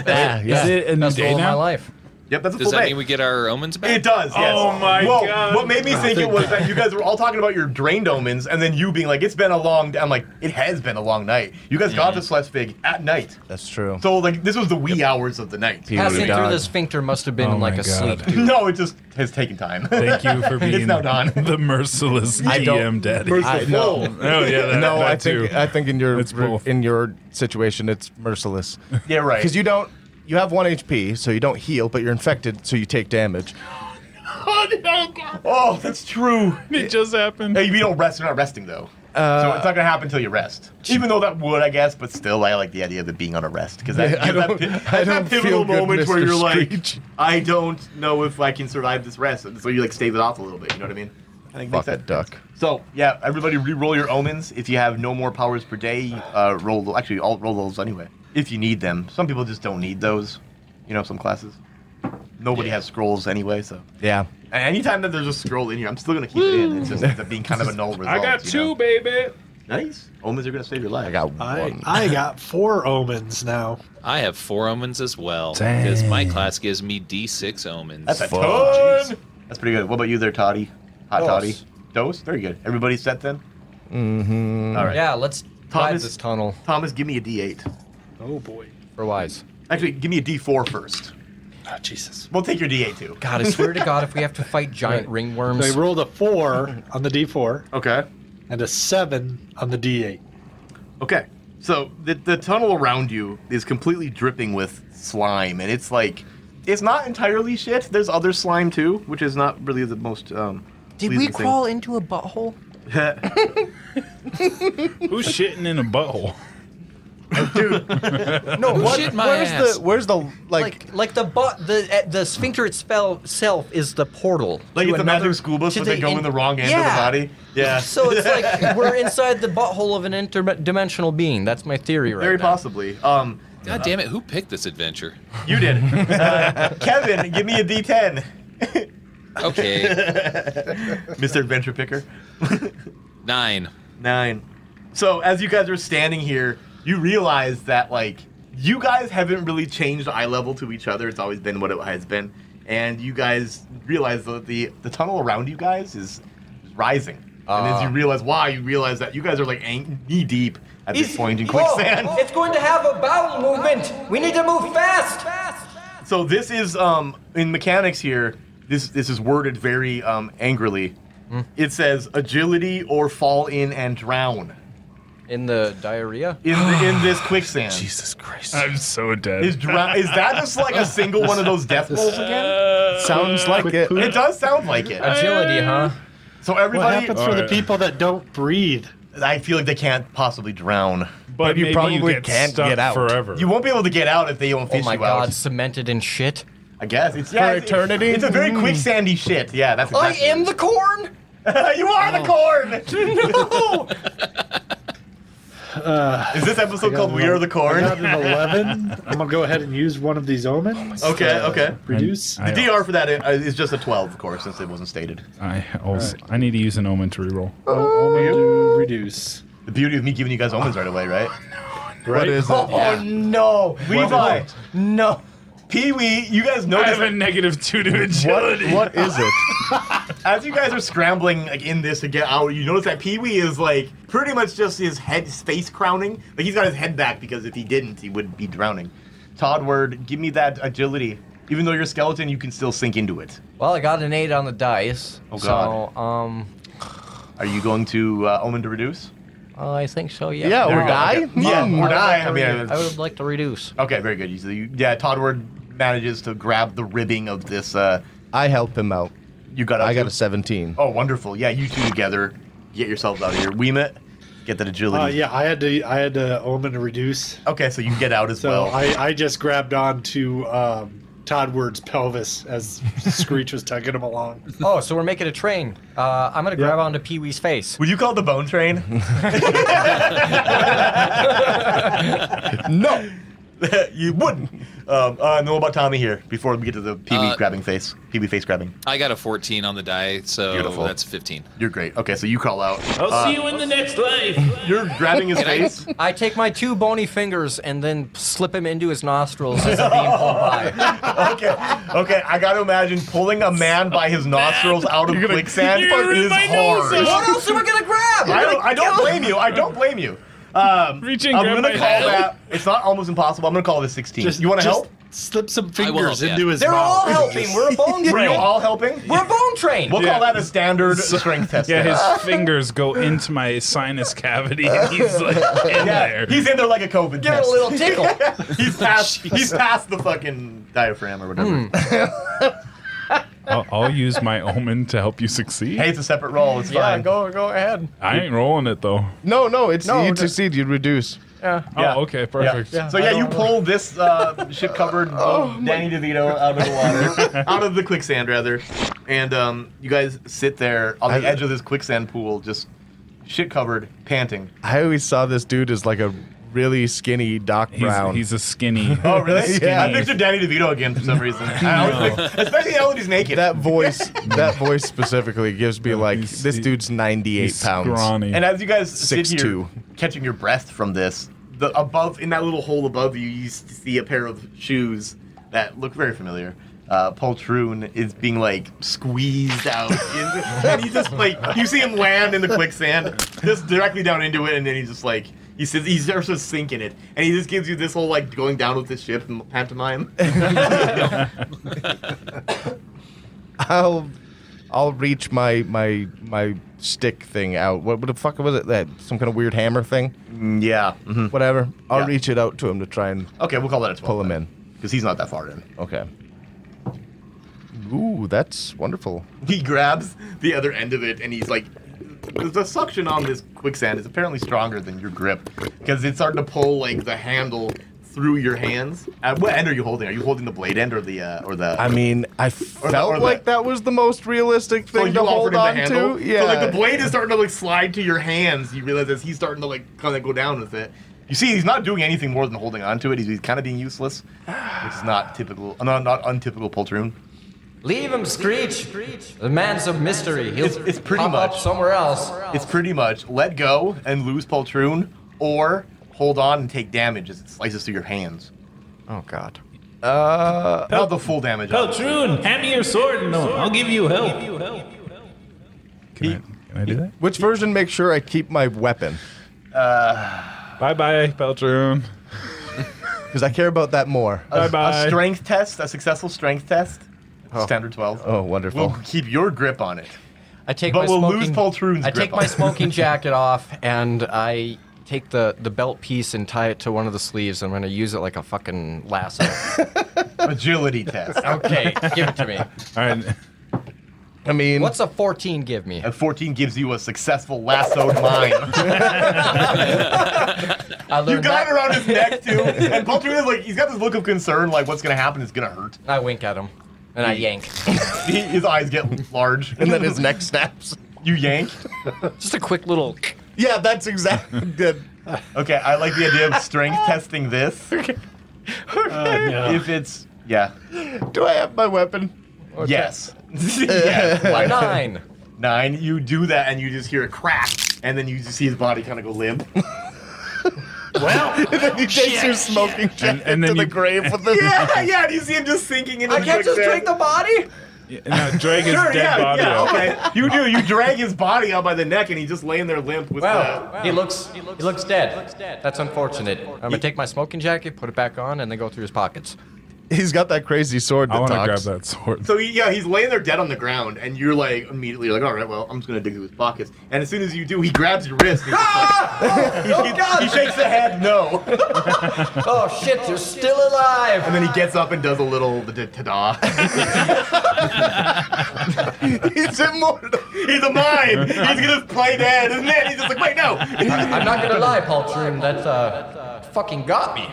S7: Yeah.
S2: Is it a new
S3: Best roll
S2: day
S3: of my
S2: now?
S3: life.
S1: Yep, that's a
S5: Does
S1: full
S5: that
S1: day.
S5: mean we get our omens back?
S1: It does, yes.
S2: Oh my God.
S1: What made me think it was that you guys were all talking about your drained omens, and then you being like, it's been a long... I'm like, it has been a long night. You guys got to Schleswig at night.
S7: That's true.
S1: So, like, this was the wee hours of the night.
S3: Passing
S7: God.
S3: through the sphincter must have been
S2: Oh
S3: like
S2: my
S3: a
S2: God.
S3: sleep.
S1: No, it just has taken time.
S2: Thank you for being
S1: now done.
S2: the merciless GM daddy.
S1: Merciful.
S2: Oh yeah, that,
S7: No,
S2: that too.
S7: I think in your
S2: It's both.
S7: situation it's merciless.
S1: Yeah, right.
S7: Because you have 1 HP, so you don't heal, but you're infected, so you take damage.
S1: Oh, that's true.
S2: It just happened.
S1: Hey, you don't rest. You're not resting, though. So it's not going to happen until you rest. Even though that would, I guess, but still, I like the idea of it being on a rest. Because that,
S7: I don't
S1: that pivotal
S7: feel good,
S1: moment where
S7: Mr.
S1: you're
S7: Screech.
S1: like, I don't know if I can survive this rest. So you, like, stave it off a little bit. You know what I mean? I think
S7: Fuck
S1: makes
S7: that duck.
S1: So, yeah, everybody re-roll your omens. If you have no more powers per day, roll... Actually, I'll roll those anyway. If you need them. Some people just don't need those. You know, some classes. Nobody has scrolls anyway, so...
S7: Yeah.
S1: And anytime that there's a scroll in here, I'm still going to keep it in. It just ends up being kind of a null result.
S2: I got
S1: you
S2: 2,
S1: know?
S2: baby.
S1: Nice. Omens are going to save your life.
S7: I got 1.
S4: I got 4 omens now.
S5: I have 4 omens as well.
S2: Dang.
S5: Because my class gives me D6 omens.
S1: That's a
S7: Fuck.
S1: ton! That's pretty good. What about you there, Toddy? Hot
S3: Dose.
S1: Toddy? Dose? Very good. Everybody set then? Mm-hmm. All right.
S3: Yeah, let's dive
S1: Thomas-
S3: this tunnel
S1: Thomas, give me a D8.
S4: Oh boy.
S3: for wise.
S1: Actually, give me a D4 first.
S4: Oh, Jesus.
S1: We'll take your D8 too.
S3: God, I swear to God, if we have to fight giant ringworms.
S4: They rolled a 4 on the D4
S1: Okay.
S4: and a 7 on the D8.
S1: Okay. So the tunnel around you is completely dripping with slime, and it's like, it's not entirely shit. There's other slime too, which is not really the most.
S3: Did
S1: pleasing
S3: we
S1: thing.
S3: crawl into a butthole?
S2: Who's shitting in a butthole?
S3: No, what?
S5: Shit my
S7: Where's
S5: ass.
S7: the
S3: Like the sphincter itself is the portal.
S1: Like
S3: to
S1: it's a
S3: another-
S1: magic school bus,
S3: to
S1: but they go in the wrong end of the
S3: Yeah.
S1: body. Yeah.
S3: So it's like we're inside the butthole of an interdimensional being. That's my theory right
S1: Very
S3: now.
S1: possibly.
S5: God damn it, who picked this adventure?
S1: You did. Kevin, give me a D10.
S5: Okay.
S1: Mr. Adventure Picker.
S5: 9.
S1: 9. So as you guys are standing here, you realize that like you guys haven't really changed eye level to each other. It's always been what it has been, and you guys realize that the tunnel around you guys is rising. And as you realize why, you realize that you guys are like knee deep at this point in quicksand.
S3: Whoa, it's going to have a bowel movement. We need to move fast.
S1: So this is in mechanics here. This is worded very angrily. It says agility or fall in and drown
S3: In the diarrhea?
S1: in this quicksand.
S7: Jesus Christ.
S2: I'm so dead.
S1: Is that just like a single one of those death rolls again?
S7: Sounds like it.
S1: It does sound like it.
S3: Agility, huh?
S1: So
S4: What
S1: everybody,
S4: happens for the people that don't breathe?
S1: I feel like they can't possibly drown.
S2: but
S7: you
S2: maybe
S7: probably
S2: get
S7: can't
S2: stuck
S7: get out.
S2: forever.
S1: You won't be able to get out if they don't
S3: Oh
S1: fish
S3: my
S1: you
S3: God,
S1: out.
S3: cemented in shit.
S1: I guess it's
S7: eternity?
S1: It's a very quicksandy shit. Yeah, that's
S3: I
S1: exactly
S3: am the corn.
S1: You are the corn.
S3: No.
S1: Is this episode called "We Are the
S4: I
S1: Corn"?
S4: got an 11. I'm gonna go ahead and use one of these omens.
S1: Okay.
S4: Reduce.
S1: The DR for that is just a 12, of course, since it wasn't stated.
S2: I need to use an omen to reroll.
S4: Omen to reduce.
S1: The beauty of me giving you guys omens right away, right?
S7: What is it?
S3: Oh no,
S1: Levi,
S3: no.
S1: Peewee, you guys
S2: I
S1: notice
S2: have a -2 to agility.
S7: What is it?
S1: as you guys are scrambling like in this to get out, you notice that Peewee is like pretty much just his face crowning. Like he's got his head back because if he didn't, he would be drowning. Toddward, give me that agility. Even though you're a skeleton, you can still sink into it.
S3: Well, I got an 8 on the dice.
S1: Oh, God.
S3: So,
S1: Are you going to omen to reduce?
S3: I think so. Yeah.
S7: Yeah,
S1: There
S7: or
S1: we go.
S7: die?
S1: Okay. Yeah, or die. I mean,
S3: I would like to reduce.
S1: okay, very good. Yeah, Toddward manages to grab the ribbing of this.
S7: I help him out.
S1: You got.
S7: I got a 17.
S1: Oh, wonderful. Yeah, you two together get yourselves out of here. Wemut, get that agility.
S4: Yeah, I had to omen to reduce.
S1: Okay, so you can get out as
S4: So
S1: well.
S4: I just grabbed on to Toddward's pelvis as Screech was tugging him along.
S3: Oh, so we're making a train. I'm gonna grab onto Pee-wee's face.
S1: Would you call it the bone train?
S7: No!
S1: You wouldn't. And then what about Tommy here before we get to the Peewee grabbing face? Peewee face grabbing.
S5: I got a 14 on the die, so
S1: Beautiful.
S5: that's 15.
S1: You're great. Okay, so you call out.
S9: I'll see you in the next life.
S1: You're grabbing his face.
S3: I take my 2 bony fingers and then slip him into his nostrils as I'm being pulled by.
S1: Okay. I got to imagine pulling a man by his nostrils out of quicksand is hard.
S3: What else am I gonna grab?
S1: I don't blame you. I don't blame you.
S2: Reaching,
S1: I'm
S2: grab
S1: gonna
S2: my
S1: call
S2: head.
S1: that. It's not almost impossible. I'm gonna call it a 16. You want to help?
S4: Slip some
S5: I will
S4: fingers
S5: help, yeah.
S4: into his
S3: They're
S4: mouth.
S3: all helping. We're a bone
S1: Were you
S3: train.
S1: all helping?
S3: We're a bone train.
S1: We'll call that a standard strength test.
S2: Yeah, his fingers go into my sinus cavity, and he's like in there.
S1: He's in there like a COVID
S3: Give it
S1: test.
S3: a little tickle.
S1: He's past the fucking diaphragm or whatever.
S2: I'll use my omen to help you succeed.
S1: Hey, it's a separate roll. It's fine.
S3: go ahead.
S2: I ain't rolling it though.
S7: No, you succeed, you reduce.
S1: Yeah.
S2: Oh, okay, perfect.
S1: So you pull this shit-covered Danny DeVito out of the water, out of the quicksand rather, and you guys sit there on the edge of this quicksand pool, just shit-covered, panting.
S7: I always saw this dude as like a really skinny Doc Brown.
S2: He's a skinny.
S1: Oh really?
S7: Yeah.
S1: I pictured Danny DeVito again for some reason. I always think, especially now that he's naked.
S7: That voice specifically gives me like, this dude's 98
S2: He's
S7: pounds.
S2: scrawny.
S1: And as you guys sit here
S7: 6'2".
S1: catching your breath from this, above in that little hole above you, you see a pair of shoes that look very familiar. Poltroon is being like squeezed out, and he just like you see him land in the quicksand, just directly down into it, and then he's just like he says he starts to sink in it, and he just gives you this whole like going down with this ship pantomime.
S7: I'll reach my stick thing out. What the fuck was it? That some kind of weird hammer thing?
S1: Yeah.
S7: Whatever. I'll
S1: Yeah.
S7: reach it out to him to try and
S1: Okay, we'll call that a 12.
S7: pull him in.
S1: because he's not that far in.
S7: Okay. Ooh, that's wonderful.
S1: He grabs the other end of it, and he's like, the suction on this quicksand is apparently stronger than your grip, because it's starting to pull like the handle through your hands. What end are you holding? Are you holding the blade end or the
S7: I mean, I felt like that was the most realistic thing to hold on to. Yeah.
S1: So like the blade is starting to like slide to your hands. You realize as he's starting to like kind of go down with it. You see, he's not doing anything more than holding on to it. He's kind of being useless, which is not typical, not untypical Poltroon.
S3: Leave him, Screech. The man's a mystery. He'll
S1: It's pretty
S3: pop
S1: much
S3: up somewhere else.
S1: It's pretty much let go and lose Poltroon, or hold on and take damage as it slices through your hands.
S3: Oh God.
S1: Not the full damage.
S9: Poltroon, hand me your sword and I'll give you help.
S2: Can I do that?
S7: Which version makes sure I keep my weapon?
S2: Bye-bye, Peltroon.
S7: Because I care about that more.
S2: Bye-bye.
S1: A strength test, a successful strength test. Standard 12.
S7: Oh, wonderful.
S1: We'll keep your grip on it.
S3: I take
S1: But
S3: my
S1: we'll
S3: smoking,
S1: lose Poltroon's
S3: I
S1: grip
S3: take
S1: on
S3: my
S1: it.
S3: smoking jacket off and I take the belt piece and tie it to one of the sleeves. I'm gonna use it like a fucking lasso.
S1: Agility test.
S3: Okay, give it to me.
S2: All right.
S7: I mean,
S3: What's a 14 give me?
S1: A 14 gives you a successful lassoed mine.
S3: I
S1: You
S3: learned
S1: got
S3: that.
S1: it around his neck too. And Poltroon is like, he's got this look of concern, like what's gonna happen is gonna hurt.
S3: I wink at him and I yank.
S1: His eyes get large.
S7: and then his neck snaps.
S1: You yank.
S3: Just a quick little.
S7: Yeah, that's exactly good.
S1: Okay, I like the idea of strength testing this. If it's
S7: Do I have my weapon?
S1: yes. Yes. Why not?
S3: 9.
S1: 9, you do that and you just hear a crack, and then you just see his body kind of go limp.
S7: And then he takes your smoking jacket
S2: and then
S7: to the
S2: you-
S7: grave with him.
S1: Yeah, do you see him just sinking into
S3: I
S1: the
S3: can't just
S1: quicksand?
S3: drink the body.
S2: Now drag his
S1: Sure,
S2: dead body out.
S1: okay. You do. You drag his body out by the neck, and he's just laying there limp with
S3: Wow, he looks dead. That's unfortunate. I'm gonna take my smoking jacket, put it back on, and then go through his pockets.
S7: He's got that crazy sword
S2: I
S7: that
S2: want to grab
S7: talks.
S2: that sword.
S1: So he's laying there dead on the ground, and you're like immediately like, all right, well, I'm just gonna dig through his pockets. And as soon as you do, he grabs your wrist. And he shakes the head, no.
S3: Oh shit, you're still alive!
S1: And then he gets up and does a little ta-da.
S7: He's immortal.
S1: He's a mime. He's gonna play dead, and then he's just like, wait, no.
S3: I'm not gonna lie, Poltroon, that fucking got me.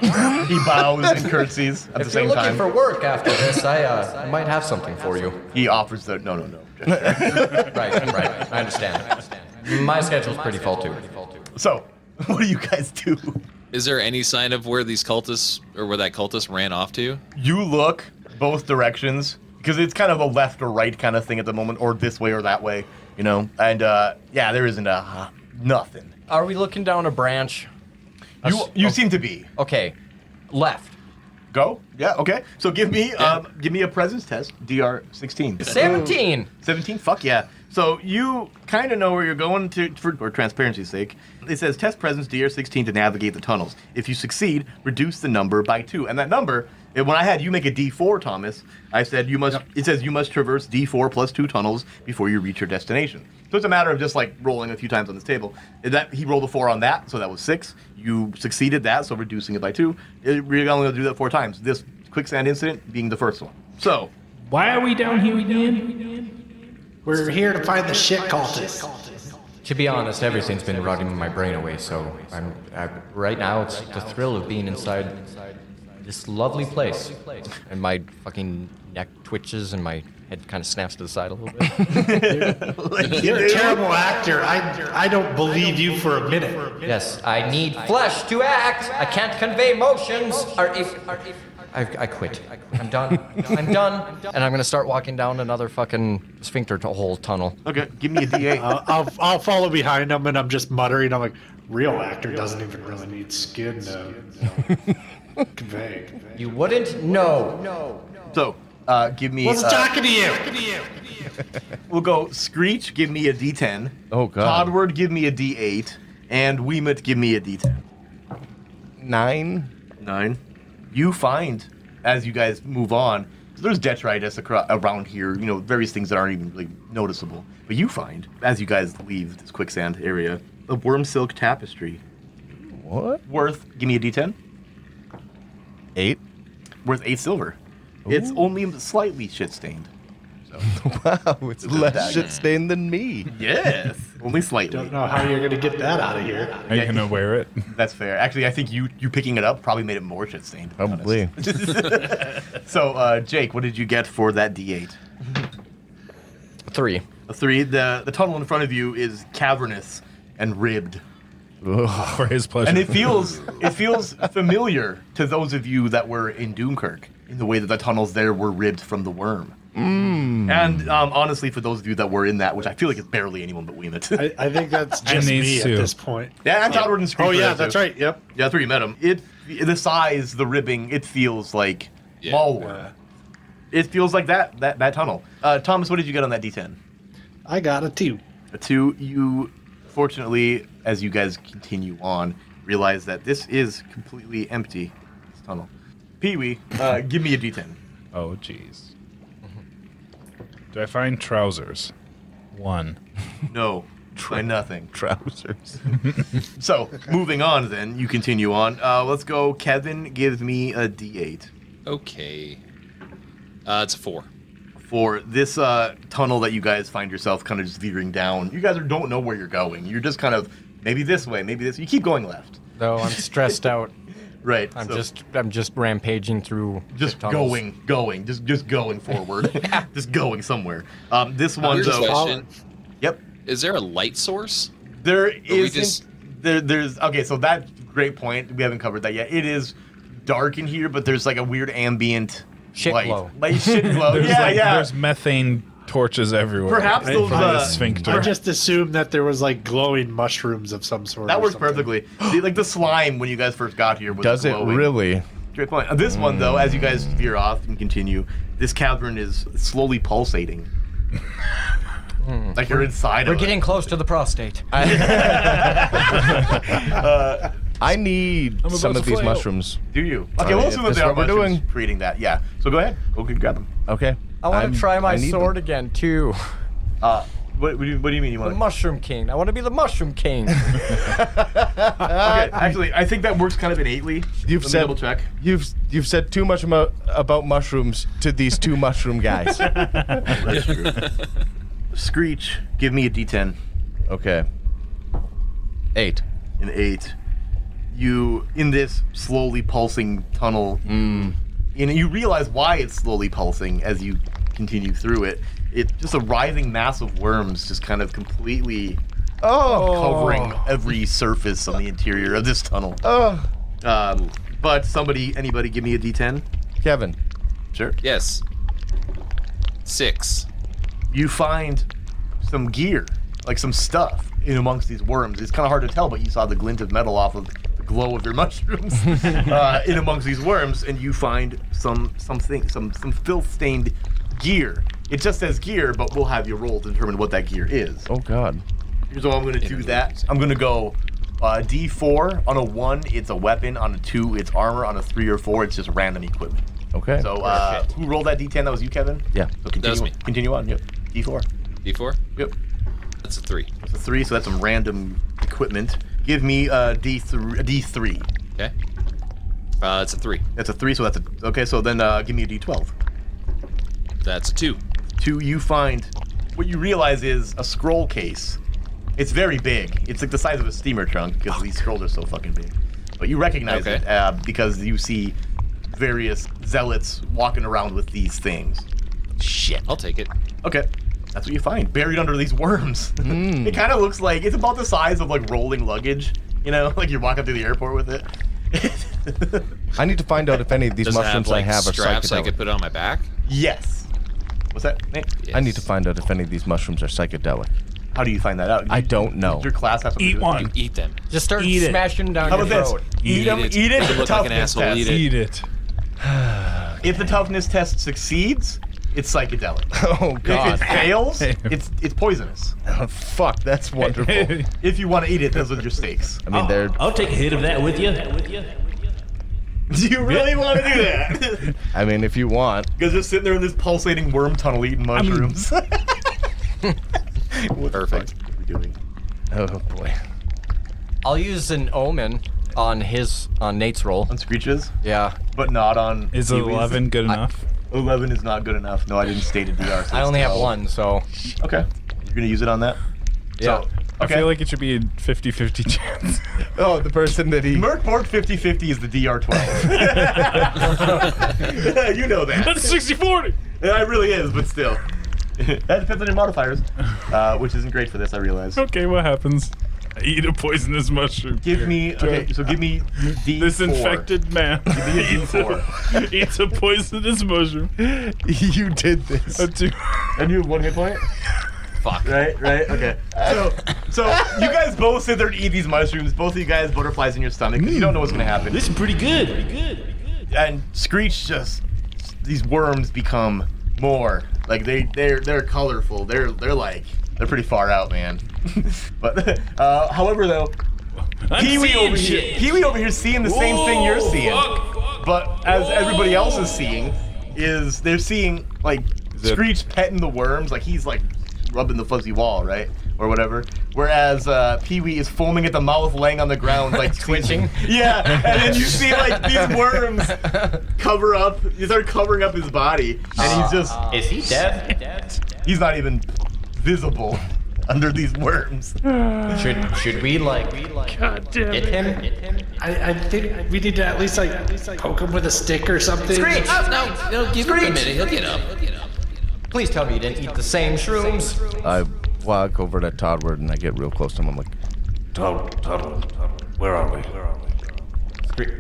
S1: He bows and curtsies at the
S3: If you're
S1: same
S3: looking
S1: time.
S3: for work after this, I might have something for you.
S1: He offers the no.
S3: Right. I understand. My schedule's pretty full too.
S1: So, what do you guys do?
S5: Is there any sign of where these cultists or where that cultist ran off to?
S1: You look both directions because it's kind of a left or right kind of thing at the moment, or this way or that way, you know. And yeah, there isn't nothing.
S3: Are we looking down a branch?
S1: You seem to be.
S3: Okay, left.
S1: Go. Yeah. Okay. So give me a presence test. DR 16.
S3: 17.
S1: 17. Fuck yeah. So you kind of know where you're going to for transparency's sake. It says test presence DR 16 to navigate the tunnels. If you succeed, reduce the number by 2. And that number, when I had you make a D4, Thomas, I said you must. It says you must traverse D4 plus 2 tunnels before you reach your destination. So it's a matter of just like rolling a few times on this table. That he rolled a 4 on that, so that was 6. You succeeded that, so reducing it by 2. We're only going to do that 4 times. This quicksand incident being the first one. So
S9: Why are we down here again?
S4: We're here to find the shit cultist.
S3: To be honest, everything's been rotting my brain away, so right now it's the thrill of being inside this lovely place. And my fucking neck twitches and my head kind of snaps to the side a little bit.
S4: You're a terrible actor. I don't believe you for a minute.
S3: Yes, I need flesh to act. I can't convey emotions. I quit. I'm done. I'm done. And I'm gonna start walking down another fucking sphincter hole tunnel.
S1: okay, give me a D8.
S4: I'll follow behind him, and I'm just muttering. I'm like, real actor doesn't even really need skin to convey.
S3: You wouldn't know.
S1: So give me.
S4: Wasn't talking to you.
S1: We'll go Screech. Give me a D10.
S7: Oh god.
S1: Toddward. Give me a D8. And Wemut. Give me a D10.
S7: 9.
S1: 9. You find, as you guys move on, there's detritus around here, you know, various things that aren't even really noticeable. But you find, as you guys leave this quicksand area, a worm silk tapestry.
S7: What?
S1: Worth, give me a D10.
S7: 8.
S1: Worth 8 silver.
S7: Ooh.
S1: It's only slightly shit-stained.
S7: Wow, it's less shit stained than me.
S1: Yes. Only slightly.
S4: Don't know how you're gonna get that out of here.
S2: Are you gonna wear it?
S1: That's fair. Actually, I think you picking it up probably made it more shit-stained.
S7: Probably.
S1: So, Jake, what did you get for that D8?
S3: 3.
S1: A 3. The tunnel in front of you is cavernous and ribbed.
S2: For his pleasure.
S1: And it feels familiar to those of you that were in Doomkirk in the way that the tunnels there were ribbed from the worm. And honestly, for those of you that were in that, which I feel like it's barely anyone but Wemut.
S4: I think that's just me at this point.
S1: Yeah, and Toddward and Screech.
S4: Oh yeah, that's right. Yep.
S1: Yeah, that's where you met him. The size, the ribbing, it feels like mallworm. It feels like that tunnel. Thomas, what did you get on that D10?
S4: I got a 2.
S1: A 2. You, fortunately, as you guys continue on, realize that this is completely empty. This tunnel. Peewee, give me a D10.
S2: Oh, jeez. Do I find trousers? 1.
S1: No, try nothing.
S7: Trousers.
S1: So, moving on then, you continue on. Let's go. Kevin, give me a D8.
S5: Okay. It's a 4.
S1: For this tunnel that you guys find yourself kind of just veering down, you guys don't know where you're going. You're just kind of, maybe this way, maybe this. You keep going left.
S3: No, I'm stressed out.
S1: Right.
S3: I'm just rampaging through.
S1: Just going, just going forward, just going somewhere. This one's
S5: Here's a question.
S1: Yep.
S5: Is there a light source?
S1: There isn't. There's okay. So that's a great point. We haven't covered that yet. It is dark in here, but there's like a weird ambient
S3: shit
S1: light.
S3: glow.
S1: Like shit glow.
S2: There's methane torches everywhere.
S1: Perhaps those
S2: from the sphincter.
S4: I just assumed that there was like glowing mushrooms of some sort.
S1: That works perfectly. Like the slime when you guys first got here was
S7: Does it
S1: glowing.
S7: really?
S1: Great point. This one though, as you guys veer off and continue, this cavern is slowly pulsating. Like you're inside of it.
S3: We're getting close to the prostate.
S7: I need some of these
S2: flail.
S7: mushrooms.
S1: Do you? Okay, we'll assume that they are
S7: what we're
S1: mushrooms
S7: doing.
S1: creating that. Yeah. So go ahead. Go grab them.
S7: Okay.
S3: I want to try my sword again too.
S1: What do you mean you
S3: The
S1: want?
S3: Mushroom King. I want to be the Mushroom King.
S1: Okay, actually, I think that works kind of innately.
S7: You've
S1: Let me
S7: said
S1: double check.
S7: You've said too much about mushrooms to these 2 mushroom guys.
S1: That's true. Screech, give me a D10.
S7: Okay. 8.
S1: An 8. You in this slowly pulsing tunnel. And you realize why it's slowly pulsing as you continue through it. It's just a writhing mass of worms, just kind of completely covering every surface on the interior of this tunnel. But anybody give me a D10?
S7: Kevin.
S1: Sure.
S5: Yes. 6.
S1: You find some gear, like some stuff, in amongst these worms. It's kind of hard to tell, but you saw the glint of metal off of the glow of your mushrooms in amongst these worms, and you find some filth-stained gear. It just says gear, but we'll have you roll to determine what that gear is.
S7: Oh God.
S1: Here's how I'm going to do that. I'm going to go D4. On a 1, it's a weapon. On a 2, it's armor. On a 3 or 4, it's just random equipment.
S7: Okay.
S1: So who rolled that D10? That was you, Kevin?
S7: Yeah.
S1: So continue,
S5: That was me.
S1: Continue on. Yep. D4.
S5: D4?
S1: Yep.
S5: That's a 3.
S1: That's a 3, so that's some random equipment. Give me a D3.
S5: Okay. It's a 3.
S1: That's a 3, so that's a... Okay, so then give me a D12.
S5: That's a 2.
S1: 2, you find... What you realize is a scroll case. It's very big. It's like the size of a steamer trunk, because these scrolls are so fucking big. But you recognize it because you see various zealots walking around with these things.
S5: Shit. I'll take it.
S1: Okay. That's what you find, buried under these worms. It kind of looks like, it's about the size of like rolling luggage, you know, like you're walking through the airport with it.
S7: I need to find out if any of these
S5: Does
S7: mushrooms
S5: it have, like,
S7: I have are
S5: straps I
S7: psychedelic.
S5: could put on my back?
S1: Yes. What's that, Nate?
S5: Yes.
S7: I need to find out if any of these mushrooms are psychedelic.
S1: How do you find that out?
S7: I don't know.
S1: Does your class have to
S2: Eat
S1: do
S2: one.
S5: You eat them.
S3: Just start
S2: Eat it.
S3: smashing down
S1: How
S3: your
S1: about
S3: throat.
S1: this? Eat them, eat it.
S5: You look like an
S1: toughness
S5: asshole,
S1: test.
S5: eat it.
S2: Eat it.
S1: If the toughness test succeeds, it's psychedelic.
S7: Oh God.
S1: If it fails, it's poisonous.
S7: Oh, fuck, that's wonderful.
S1: If you want to eat it, those are your stakes.
S7: I mean, they're.
S9: I'll take a hit of that with you.
S1: Do you really want to do that?
S7: I mean, if you want.
S1: Because just sitting there in this pulsating worm tunnel eating mushrooms. What
S5: Perfect.
S1: the fuck are we doing?
S7: Oh boy.
S3: I'll use an omen on Nate's roll.
S1: On Screech's,
S3: Yeah.
S1: but not on.
S2: Is
S1: Peewee's?
S2: 11 good enough?
S1: 11 is not good enough. No, I didn't state a DR. So
S3: I only have
S1: 12.
S3: one, so
S1: Okay. You're gonna use it on that?
S3: yeah.
S1: So,
S2: I
S1: okay.
S2: feel like it should be a 50-50 chance.
S7: Oh, the person that he.
S1: Merkborg 50-50 is the DR12. You know that.
S2: That's 60-40.
S1: It really is, but still. That depends on your modifiers, which isn't great for this, I realize.
S2: Okay, what happens? I eat a poisonous mushroom.
S1: Give me, okay, so give me D4.
S2: This infected man
S1: Give me a D4.
S2: eats a poisonous mushroom.
S7: You did this.
S2: A 2.
S1: And you have 1 hit point?
S5: Fuck.
S1: Right, okay. So you guys both sit there and eat these mushrooms. Both of you guys, butterflies in your stomach, because you don't know what's gonna happen.
S9: This is pretty good.
S1: And Screech just, these worms become more, like they're colorful. They're pretty far out, man. But however though, Peewee over here seeing the same thing you're seeing. But as everybody else is seeing, is they're seeing like Screech petting the worms, like he's like rubbing the fuzzy wall, right? Or whatever. Whereas Peewee is foaming at the mouth, laying on the ground, like
S3: Twitching.
S1: Yeah, and then you see like these worms cover up. You start covering up his body, and he's just.
S3: Is he dead?
S1: He's not even visible under these worms.
S3: Should we like hit him?
S4: I think we need to at least like poke him with a stick or something.
S3: Screech!
S5: No, give him a minute. He'll get up.
S3: Please tell me you didn't eat the same shrooms.
S7: I walk over to Toddward and I get real close to him. I'm like,
S8: Toddward, where are we?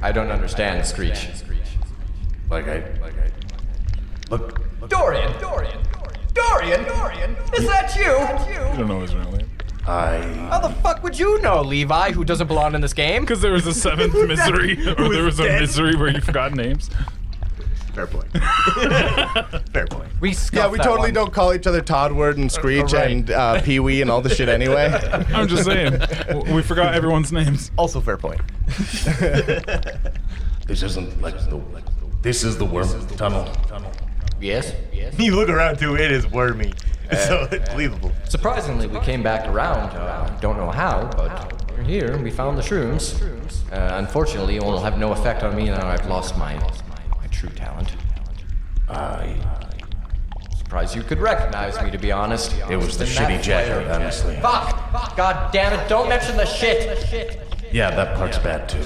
S3: I don't understand, Screech.
S8: Like I.
S3: Look. Dorian! Is that you?
S2: I don't know his real name.
S3: How the fuck would you know, Levi, who doesn't belong in this game?
S2: Because there was a 7th misery, or there was a misery where you forgot names.
S1: Fair point. Fair point.
S3: We
S7: yeah, we totally don't call each other Toddward and Screech
S3: right.
S7: and Peewee and all the shit anyway.
S2: I'm just saying. We forgot everyone's names.
S1: Also fair point.
S8: This isn't like the. This is the worm tunnel.
S3: Yes.
S1: You look around too, it is wormy. So it's believable.
S3: Surprisingly, we came back around. Don't know how, but we're here. We found the shrooms. Unfortunately, it will have no effect on me now. I've lost my true talent. Surprised you could recognize me, to be honest.
S8: It was the shitty jacket, honestly.
S3: Fuck! God damn it! Don't mention the shit.
S8: Yeah, that part's bad too.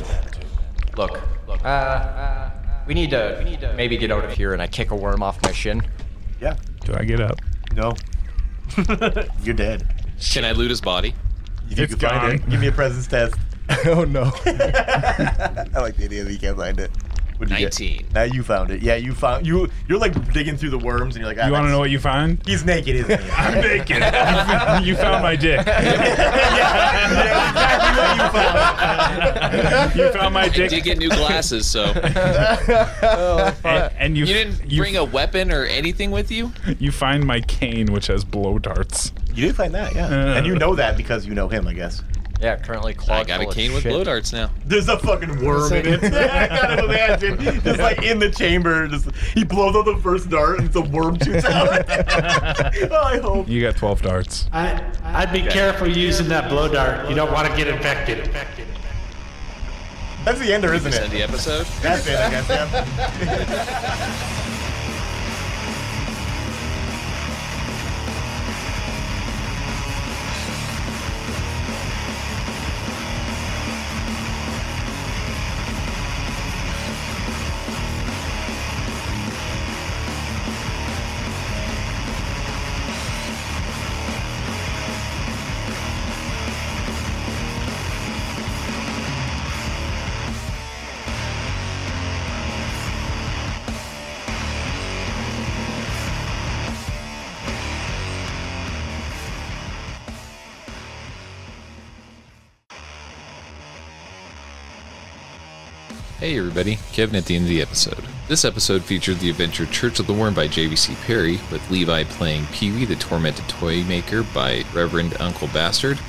S3: Look. We need to maybe get out of here, and I kick a worm off my shin.
S1: Yeah.
S2: Do I get up?
S1: No. You're dead.
S5: Can I loot his body?
S1: If you
S2: It's
S1: can find
S2: gone.
S1: it, give me a presence test.
S7: Oh no.
S1: I like the idea that you can't find it. What'd you
S5: 19.
S1: Get? Now you found it. Yeah, you found you're like digging through the worms and you're like,
S2: You want to know what you find?
S1: He's naked, isn't he?
S2: I'm naked. You found my dick.
S1: Yeah, exactly what you found.
S2: You found my
S5: I
S2: dick.
S5: did get new glasses, so
S2: And
S5: you didn't bring a weapon or anything with you.
S2: You find my cane, which has blow darts.
S1: You did find that, yeah. And you know that because you know him, I guess.
S3: Yeah, currently
S5: I
S3: clogged
S5: got a
S3: full of
S5: cane with
S3: shit.
S5: blow darts now.
S1: There's a fucking worm in it. I gotta imagine. Just like in the chamber, just he blows out the first dart and the worm shoots out. Oh, I hope.
S2: You got 12 darts.
S4: I'd be careful using that blow dart. You don't want to get infected.
S1: That's the ender, isn't
S5: End
S1: it?
S5: the episode.
S1: That's it, I guess, yeah.
S5: Hey everybody, Kevin at the end of the episode. This episode featured the adventure Church of the Worm by JVC Parry, with Levi playing Peewee the Tormented Toymaker by ReverendUncleBastard,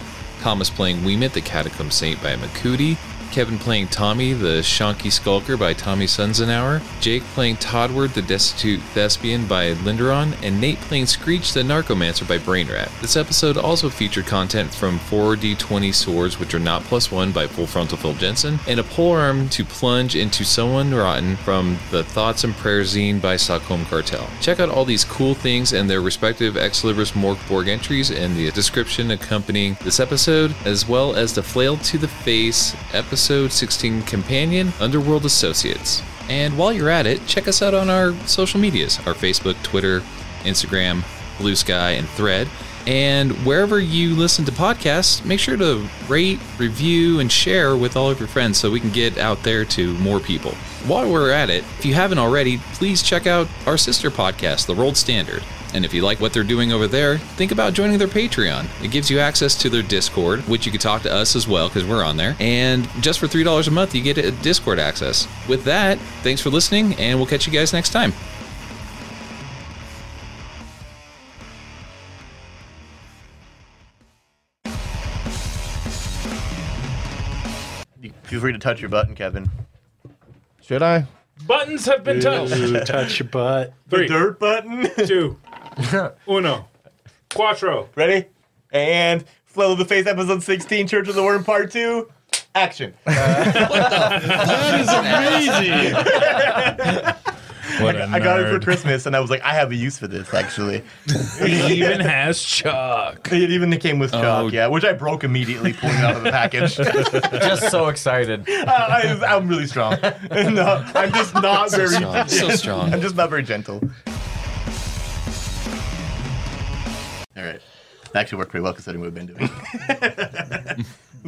S5: Thomas playing Wemut the Catacomb Saint by Makooti, Kevin playing Tommy the Shonky Skulker by Tommy Sunzenauer, Jake playing Toddward the Destitute Thespian by Linderon, and Nate playing Screech the Narcomancer by Brainrat. This episode also featured content from 4d20 swords which are not +1 by Full Frontal Phil Jensen, and a polearm to plunge into someone rotten from the Thoughts and Prayers zine by Stockholm Cartel. Check out all these cool things and their respective Ex Libris Morgborg entries in the description accompanying this episode, as well as the Flail to the Face episode 16 companion, Underworld Associates. And while you're at it, check us out on our social medias, our Facebook, Twitter, Instagram, Blue Sky, and Thread. And wherever you listen to podcasts, make sure to rate, review, and share with all of your friends so we can get out there to more people. While we're at it, if you haven't already, please check out our sister podcast, The Rolled Standard. And if you like what they're doing over there, think about joining their Patreon. It gives you access to their Discord, which you can talk to us as well because we're on there. And just for $3 a month, you get a Discord access. With that, thanks for listening, and we'll catch you guys next time.
S1: Feel free to touch your button, Kevin.
S7: Should I?
S2: Buttons have been touched.
S4: Ooh, touch your butt.
S1: The dirt button.
S2: 2, 1, Quattro.
S1: Ready? And Flail of the Face episode 16, Church of the Worm part 2. Action.
S4: That is amazing.
S2: What a
S1: I got it for
S2: nerd.
S1: Christmas, and I was like, I have a use for this, actually.
S2: It even has Chuck.
S1: It even came with chalk, yeah, which I broke immediately pulling it out of the package.
S3: Just so excited.
S1: I'm really strong. No, I'm just not very
S5: strong, so strong.
S1: I'm just not very gentle. All right. That actually worked pretty well considering what we've been doing.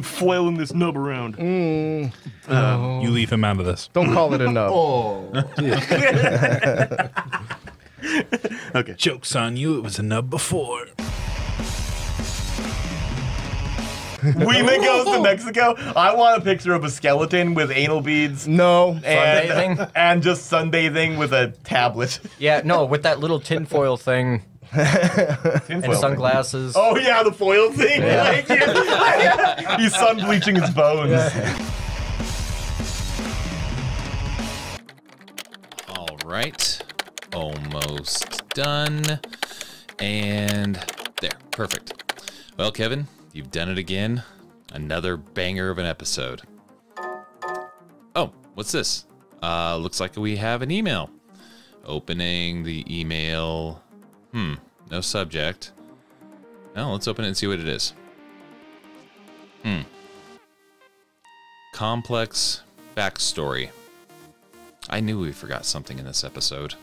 S1: Flailing this nub around.
S2: You leave him out of this.
S7: Don't call it a nub.
S1: Okay.
S2: Joke's on you, it was a nub before.
S1: Wemut goes to Mexico. I want a picture of a skeleton with anal beads.
S7: No.
S3: Sunbathing?
S1: And just sunbathing with a tablet.
S3: Yeah, no, with that little tinfoil thing and sunglasses.
S1: Oh yeah, the foil thing.
S3: Yeah.
S1: Like, yeah. He's sun bleaching his bones.
S5: All right, almost done. And there, perfect. Well, Kevin, you've done it again. Another banger of an episode. Oh, what's this? Looks like we have an email. Opening the email. No subject. Well, let's open it and see what it is. Complex backstory. I knew we forgot something in this episode.